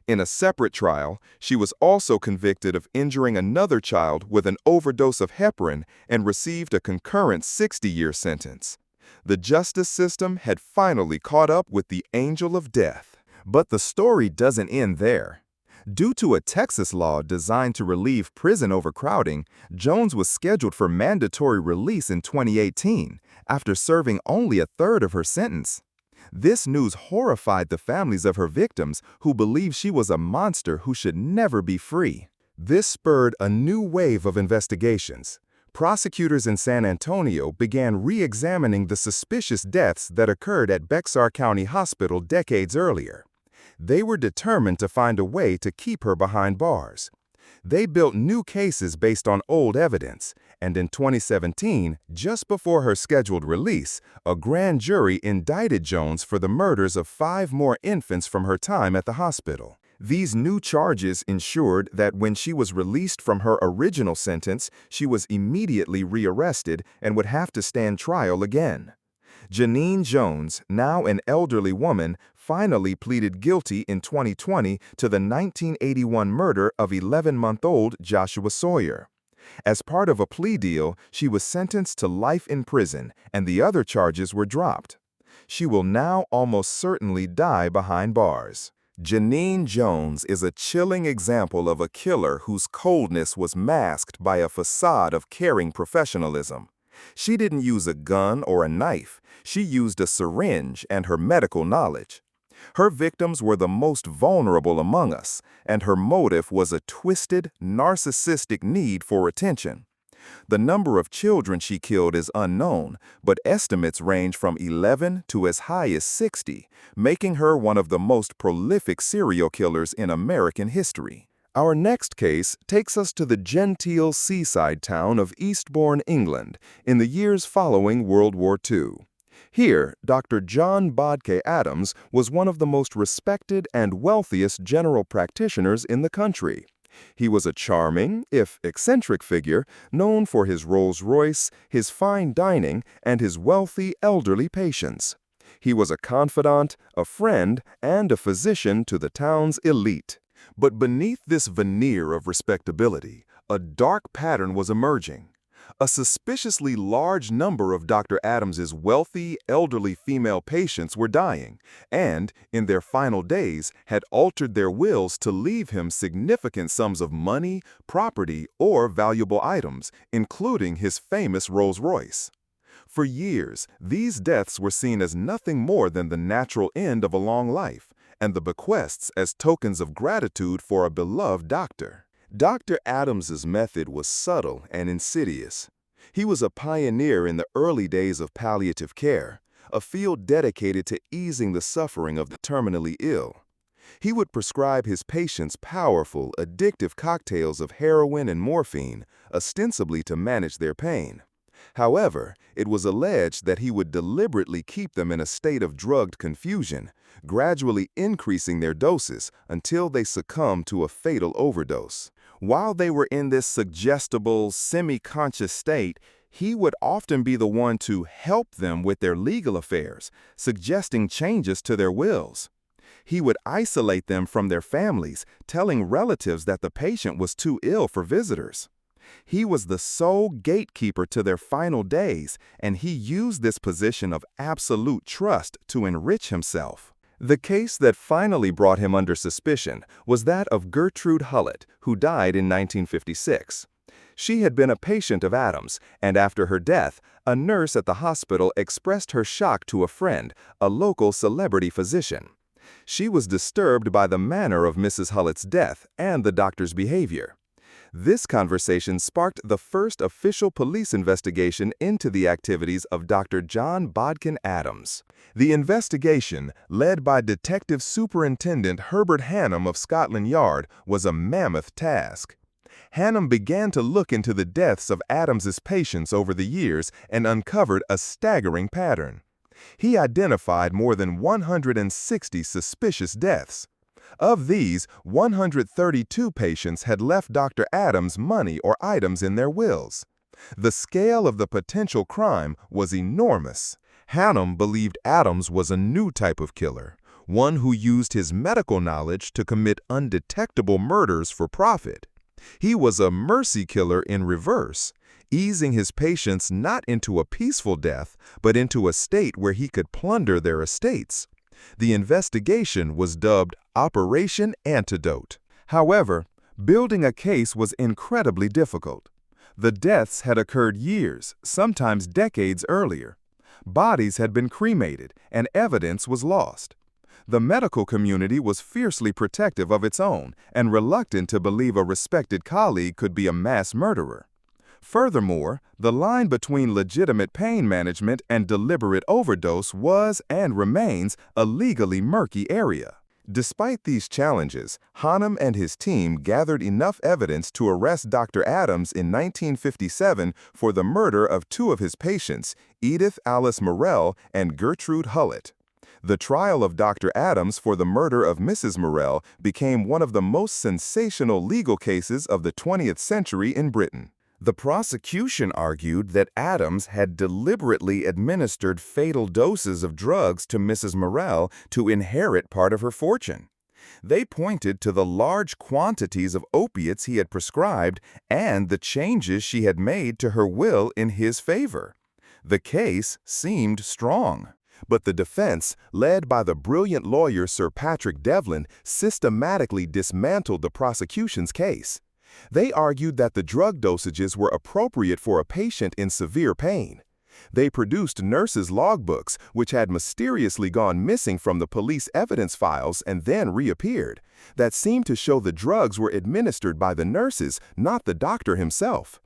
In a separate trial, she was also convicted of injuring another child with an overdose of heparin and received a concurrent 60-year sentence. The justice system had finally caught up with the angel of death. But the story doesn't end there. Due to a Texas law designed to relieve prison overcrowding, Jones was scheduled for mandatory release in 2018, after serving only a third of her sentence. This news horrified the families of her victims, who believed she was a monster who should never be free. This spurred a new wave of investigations. Prosecutors in San Antonio began re-examining the suspicious deaths that occurred at Bexar County Hospital decades earlier. They were determined to find a way to keep her behind bars. They built new cases based on old evidence, and in 2017, just before her scheduled release, a grand jury indicted Jones for the murders of 5 more infants from her time at the hospital. These new charges ensured that when she was released from her original sentence, she was immediately rearrested and would have to stand trial again. Janine Jones, now an elderly woman, finally pleaded guilty in 2020 to the 1981 murder of 11-month-old Joshua Sawyer. As part of a plea deal, she was sentenced to life in prison, and the other charges were dropped. She will now almost certainly die behind bars. Janine Jones is a chilling example of a killer whose coldness was masked by a facade of caring professionalism. She didn't use a gun or a knife. She used a syringe and her medical knowledge. Her victims were the most vulnerable among us, and her motive was a twisted, narcissistic need for attention. The number of children she killed is unknown, but estimates range from 11 to as high as 60, making her one of the most prolific serial killers in American history. Our next case takes us to the genteel seaside town of Eastbourne, England, in the years following World War II. Here, Dr. John Bodke Adams was one of the most respected and wealthiest general practitioners in the country. He was a charming, if eccentric figure, known for his Rolls-Royce, his fine dining, and his wealthy elderly patients. He was a confidant, a friend, and a physician to the town's elite. But beneath this veneer of respectability, a dark pattern was emerging. A suspiciously large number of Dr. Adams's wealthy, elderly female patients were dying, and, in their final days, had altered their wills to leave him significant sums of money, property, or valuable items, including his famous Rolls-Royce. For years, these deaths were seen as nothing more than the natural end of a long life, and the bequests as tokens of gratitude for a beloved doctor. Dr. Adams's method was subtle and insidious. He was a pioneer in the early days of palliative care, a field dedicated to easing the suffering of the terminally ill. He would prescribe his patients powerful, addictive cocktails of heroin and morphine, ostensibly to manage their pain. However, it was alleged that he would deliberately keep them in a state of drugged confusion, gradually increasing their doses until they succumbed to a fatal overdose. While they were in this suggestible, semi-conscious state, he would often be the one to help them with their legal affairs, suggesting changes to their wills. He would isolate them from their families, telling relatives that the patient was too ill for visitors. He was the sole gatekeeper to their final days, and he used this position of absolute trust to enrich himself. The case that finally brought him under suspicion was that of Gertrude Hullett, who died in 1956. She had been a patient of Adams, and after her death, a nurse at the hospital expressed her shock to a friend, a local celebrity physician. She was disturbed by the manner of Mrs. Hullett's death and the doctor's behavior. This conversation sparked the first official police investigation into the activities of Dr. John Bodkin Adams. The investigation, led by Detective Superintendent Herbert Hannam of Scotland Yard, was a mammoth task. Hannam began to look into the deaths of Adams's patients over the years and uncovered a staggering pattern. He identified more than 160 suspicious deaths. Of these, 132 patients had left Dr. Adams money or items in their wills. The scale of the potential crime was enormous. Hannam believed Adams was a new type of killer, one who used his medical knowledge to commit undetectable murders for profit. He was a mercy killer in reverse, easing his patients not into a peaceful death, but into a state where he could plunder their estates. The investigation was dubbed Operation Antidote. However, building a case was incredibly difficult. The deaths had occurred years, sometimes decades earlier. Bodies had been cremated, and evidence was lost. The medical community was fiercely protective of its own and reluctant to believe a respected colleague could be a mass murderer. Furthermore, the line between legitimate pain management and deliberate overdose was and remains a legally murky area. Despite these challenges, Hahnemann and his team gathered enough evidence to arrest Dr. Adams in 1957 for the murder of two of his patients, Edith Alice Morell and Gertrude Hullett. The trial of Dr. Adams for the murder of Mrs. Morell became one of the most sensational legal cases of the 20th century in Britain. The prosecution argued that Adams had deliberately administered fatal doses of drugs to Mrs. Morell to inherit part of her fortune. They pointed to the large quantities of opiates he had prescribed and the changes she had made to her will in his favor. The case seemed strong. But the defense, led by the brilliant lawyer Sir Patrick Devlin, systematically dismantled the prosecution's case. They argued that the drug dosages were appropriate for a patient in severe pain. They produced nurses' logbooks, which had mysteriously gone missing from the police evidence files and then reappeared, that seemed to show the drugs were administered by the nurses, not the doctor himself.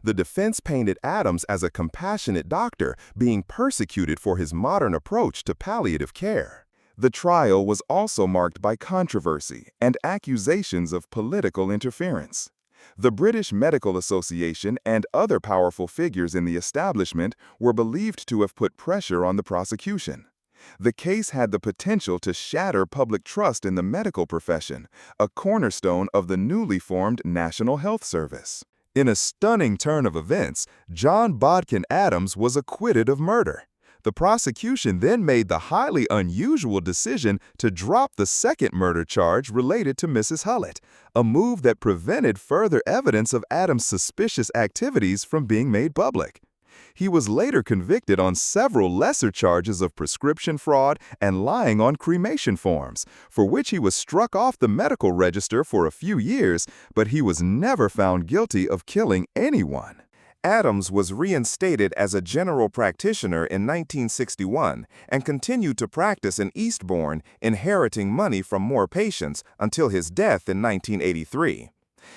The defense painted Adams as a compassionate doctor being persecuted for his modern approach to palliative care. The trial was also marked by controversy and accusations of political interference. The British Medical Association and other powerful figures in the establishment were believed to have put pressure on the prosecution. The case had the potential to shatter public trust in the medical profession, a cornerstone of the newly formed National Health Service. In a stunning turn of events, John Bodkin Adams was acquitted of murder. The prosecution then made the highly unusual decision to drop the second murder charge related to Mrs. Hullett, a move that prevented further evidence of Adams' suspicious activities from being made public. He was later convicted on several lesser charges of prescription fraud and lying on cremation forms, for which he was struck off the medical register for a few years, but he was never found guilty of killing anyone. Adams was reinstated as a general practitioner in 1961 and continued to practice in Eastbourne, inheriting money from more patients until his death in 1983.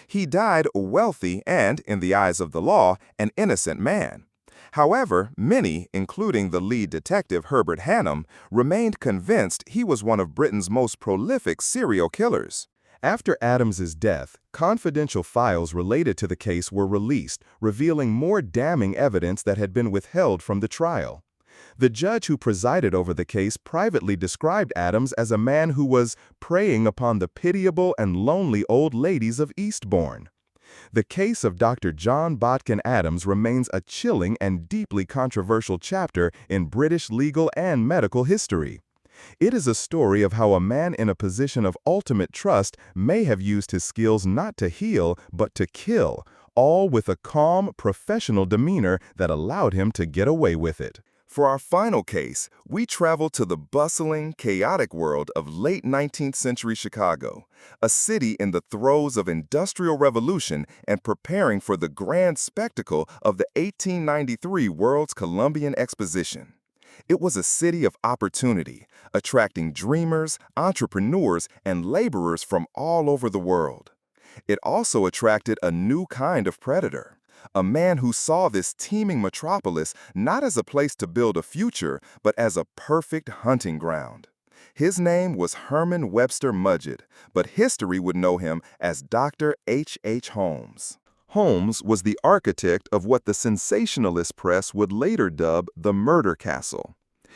He died a wealthy and, in the eyes of the law, an innocent man. However, many, including the lead detective Herbert Hannam, remained convinced he was one of Britain's most prolific serial killers. After Adams's death, confidential files related to the case were released, revealing more damning evidence that had been withheld from the trial. The judge who presided over the case privately described Adams as a man who was preying upon the pitiable and lonely old ladies of Eastbourne. The case of Dr. John Bodkin Adams remains a chilling and deeply controversial chapter in British legal and medical history. It is a story of how a man in a position of ultimate trust may have used his skills not to heal, but to kill, all with a calm, professional demeanor that allowed him to get away with it. For our final case, we travel to the bustling, chaotic world of late 19th century Chicago, a city in the throes of Industrial Revolution and preparing for the grand spectacle of the 1893 World's Columbian Exposition. It was a city of opportunity, attracting dreamers, entrepreneurs, and laborers from all over the world. It also attracted a new kind of predator, a man who saw this teeming metropolis not as a place to build a future, but as a perfect hunting ground. His name was Herman Webster Mudgett, but history would know him as Dr. H.H. Holmes. Holmes was the architect of what the sensationalist press would later dub the Murder Castle.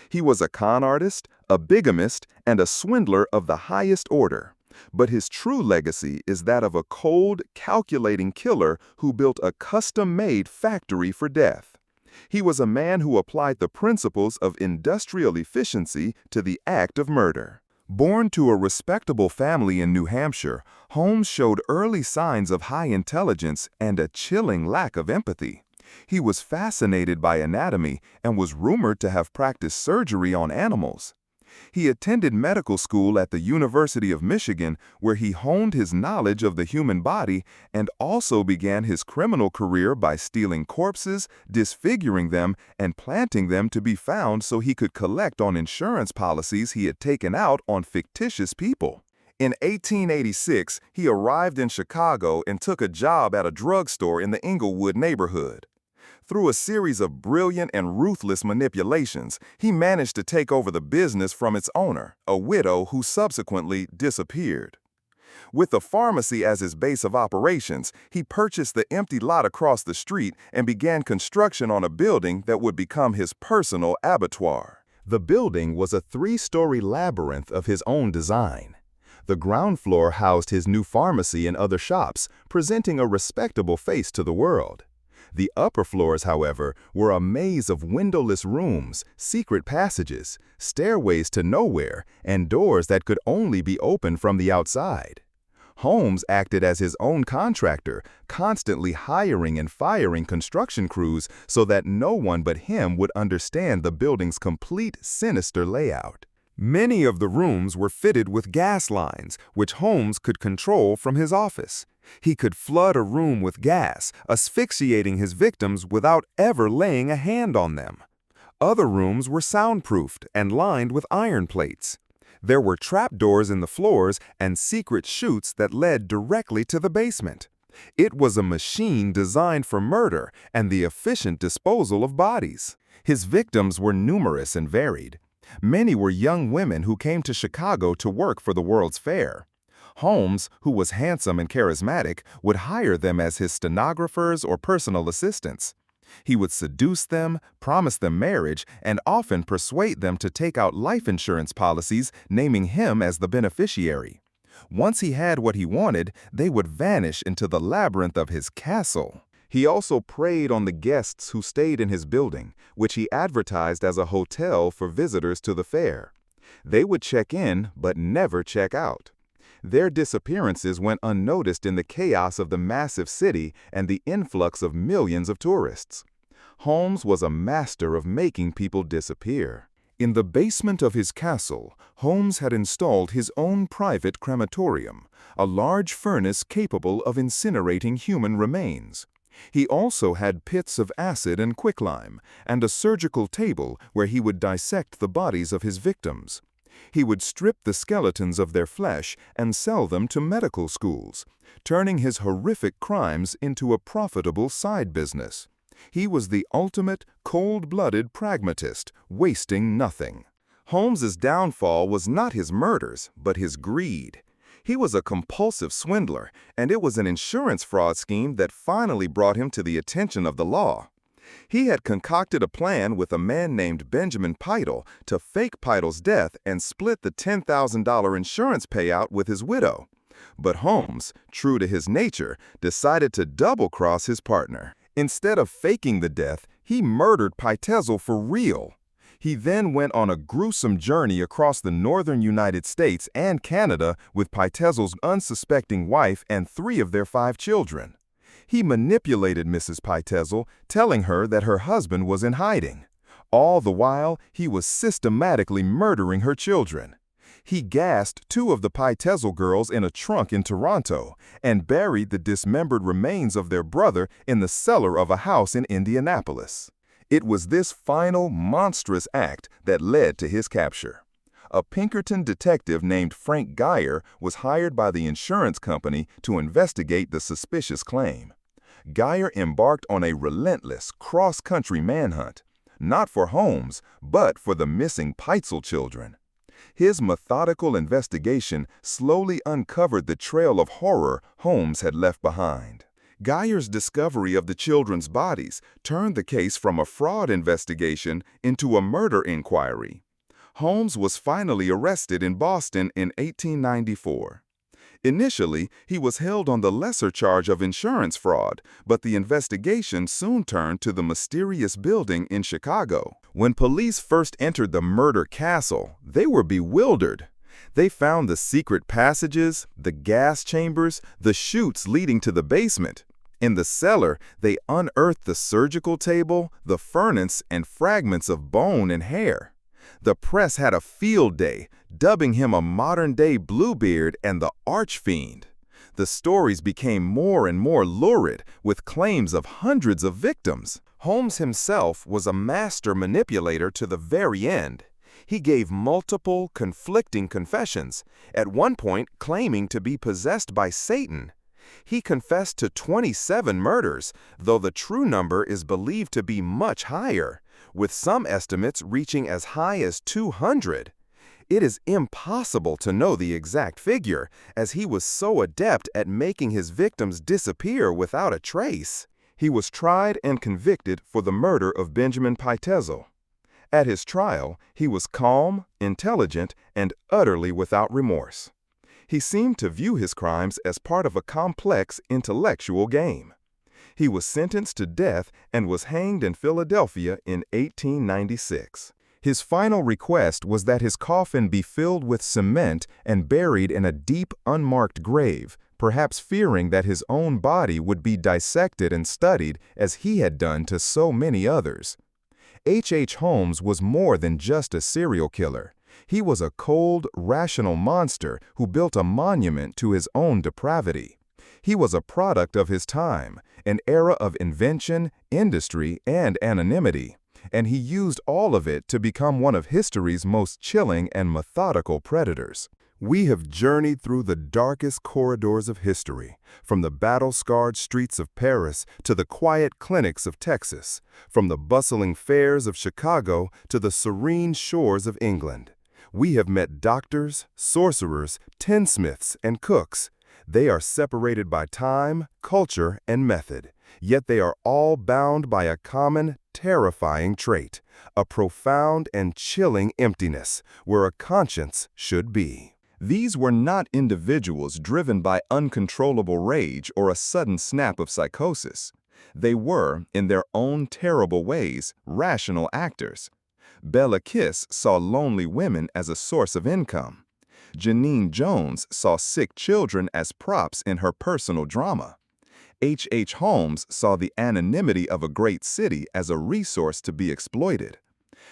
He was a con artist, a bigamist, and a swindler of the highest order. But his true legacy is that of a cold, calculating killer who built a custom-made factory for death. He was a man who applied the principles of industrial efficiency to the act of murder. Born to a respectable family in New Hampshire, Holmes showed early signs of high intelligence and a chilling lack of empathy. He was fascinated by anatomy and was rumored to have practiced surgery on animals. He attended medical school at the University of Michigan, where he honed his knowledge of the human body and also began his criminal career by stealing corpses, disfiguring them, and planting them to be found so he could collect on insurance policies he had taken out on fictitious people. In 1886, he arrived in Chicago and took a job at a drugstore in the Englewood neighborhood. Through a series of brilliant and ruthless manipulations, he managed to take over the business from its owner, a widow who subsequently disappeared. With the pharmacy as his base of operations, he purchased the empty lot across the street and began construction on a building that would become his personal abattoir. The building was a three-story labyrinth of his own design. The ground floor housed his new pharmacy and other shops, presenting a respectable face to the world. The upper floors, however, were a maze of windowless rooms, secret passages, stairways to nowhere, and doors that could only be opened from the outside. Holmes acted as his own contractor, constantly hiring and firing construction crews so that no one but him would understand the building's complete sinister layout. Many of the rooms were fitted with gas lines, which Holmes could control from his office. He could flood a room with gas, asphyxiating his victims without ever laying a hand on them. Other rooms were soundproofed and lined with iron plates. There were trapdoors in the floors and secret chutes that led directly to the basement. It was a machine designed for murder and the efficient disposal of bodies. His victims were numerous and varied. Many were young women who came to Chicago to work for the World's Fair. Holmes, who was handsome and charismatic, would hire them as his stenographers or personal assistants. He would seduce them, promise them marriage, and often persuade them to take out life insurance policies, naming him as the beneficiary. Once he had what he wanted, they would vanish into the labyrinth of his castle. He also preyed on the guests who stayed in his building, which he advertised as a hotel for visitors to the fair. They would check in, but never check out. Their disappearances went unnoticed in the chaos of the massive city and the influx of millions of tourists. Holmes was a master of making people disappear. In the basement of his castle, Holmes had installed his own private crematorium, a large furnace capable of incinerating human remains. He also had pits of acid and quicklime, and a surgical table where he would dissect the bodies of his victims. He would strip the skeletons of their flesh and sell them to medical schools, turning his horrific crimes into a profitable side business. He was the ultimate, cold-blooded pragmatist, wasting nothing. Holmes's downfall was not his murders, but his greed. He was a compulsive swindler, and it was an insurance fraud scheme that finally brought him to the attention of the law. He had concocted a plan with a man named Benjamin Peitel to fake Peitel's death and split the $10,000 insurance payout with his widow. But Holmes, true to his nature, decided to double-cross his partner. Instead of faking the death, he murdered Peitel for real. He then went on a gruesome journey across the northern United States and Canada with Peitel's unsuspecting wife and 3 of their 5 children. He manipulated Mrs. Peitel, telling her that her husband was in hiding. All the while, he was systematically murdering her children. He gassed 2 of the Peitel girls in a trunk in Toronto and buried the dismembered remains of their brother in the cellar of a house in Indianapolis. It was this final, monstrous act that led to his capture. A Pinkerton detective named Frank Geyer was hired by the insurance company to investigate the suspicious claim. Geyer embarked on a relentless, cross-country manhunt, not for Holmes, but for the missing Peitel children. His methodical investigation slowly uncovered the trail of horror Holmes had left behind. Geyer's discovery of the children's bodies turned the case from a fraud investigation into a murder inquiry. Holmes was finally arrested in Boston in 1894. Initially, he was held on the lesser charge of insurance fraud, but the investigation soon turned to the mysterious building in Chicago. When police first entered the murder castle, they were bewildered. They found the secret passages, the gas chambers, the chutes leading to the basement. In the cellar, they unearthed the surgical table, the furnace, and fragments of bone and hair. The press had a field day, dubbing him a modern-day Bluebeard and the Archfiend. The stories became more and more lurid, with claims of hundreds of victims. Holmes himself was a master manipulator to the very end. He gave multiple, conflicting confessions, at one point claiming to be possessed by Satan. He confessed to 27 murders, though the true number is believed to be much higher, with some estimates reaching as high as 200. It is impossible to know the exact figure, as he was so adept at making his victims disappear without a trace. He was tried and convicted for the murder of Benjamin Pitezel. At his trial, he was calm, intelligent, and utterly without remorse. He seemed to view his crimes as part of a complex intellectual game. He was sentenced to death and was hanged in Philadelphia in 1896. His final request was that his coffin be filled with cement and buried in a deep, unmarked grave, perhaps fearing that his own body would be dissected and studied as he had done to so many others. H. Holmes was more than just a serial killer. He was a cold, rational monster who built a monument to his own depravity. He was a product of his time, an era of invention, industry, and anonymity, and he used all of it to become one of history's most chilling and methodical predators. We have journeyed through the darkest corridors of history, from the battle-scarred streets of Paris to the quiet clinics of Texas, from the bustling fairs of Chicago to the serene shores of England. We have met doctors, sorcerers, tinsmiths, and cooks. They are separated by time, culture, and method, yet they are all bound by a common, terrifying trait, a profound and chilling emptiness where a conscience should be. These were not individuals driven by uncontrollable rage or a sudden snap of psychosis. They were, in their own terrible ways, rational actors. Bella Kiss saw lonely women as a source of income. Janine Jones saw sick children as props in her personal drama. H. Holmes saw the anonymity of a great city as a resource to be exploited.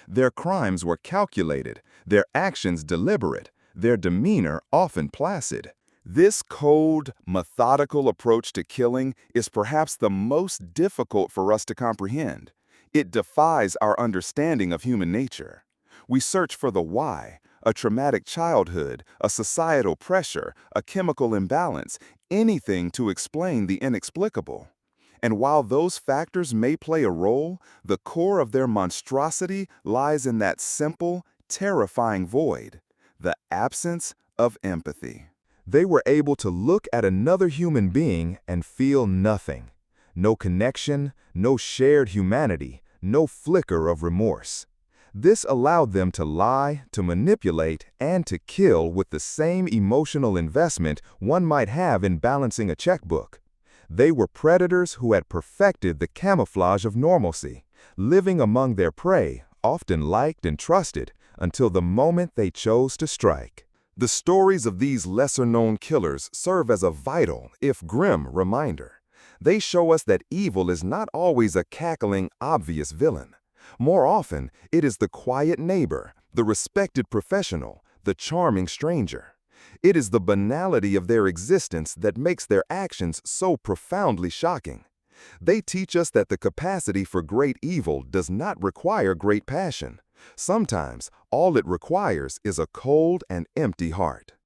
Their crimes were calculated, their actions deliberate, their demeanor often placid. This cold, methodical approach to killing is perhaps the most difficult for us to comprehend. It defies our understanding of human nature. We search for the why, a traumatic childhood, a societal pressure, a chemical imbalance, anything to explain the inexplicable. And while those factors may play a role, the core of their monstrosity lies in that simple, terrifying void, the absence of empathy. They were able to look at another human being and feel nothing. No connection, no shared humanity, no flicker of remorse. This allowed them to lie, to manipulate, and to kill with the same emotional investment one might have in balancing a checkbook. They were predators who had perfected the camouflage of normalcy, living among their prey, often liked and trusted, until the moment they chose to strike. The stories of these lesser-known killers serve as a vital, if grim, reminder. They show us that evil is not always a cackling, obvious villain. More often, it is the quiet neighbor, the respected professional, the charming stranger. It is the banality of their existence that makes their actions so profoundly shocking. They teach us that the capacity for great evil does not require great passion. Sometimes, all it requires is a cold and empty heart.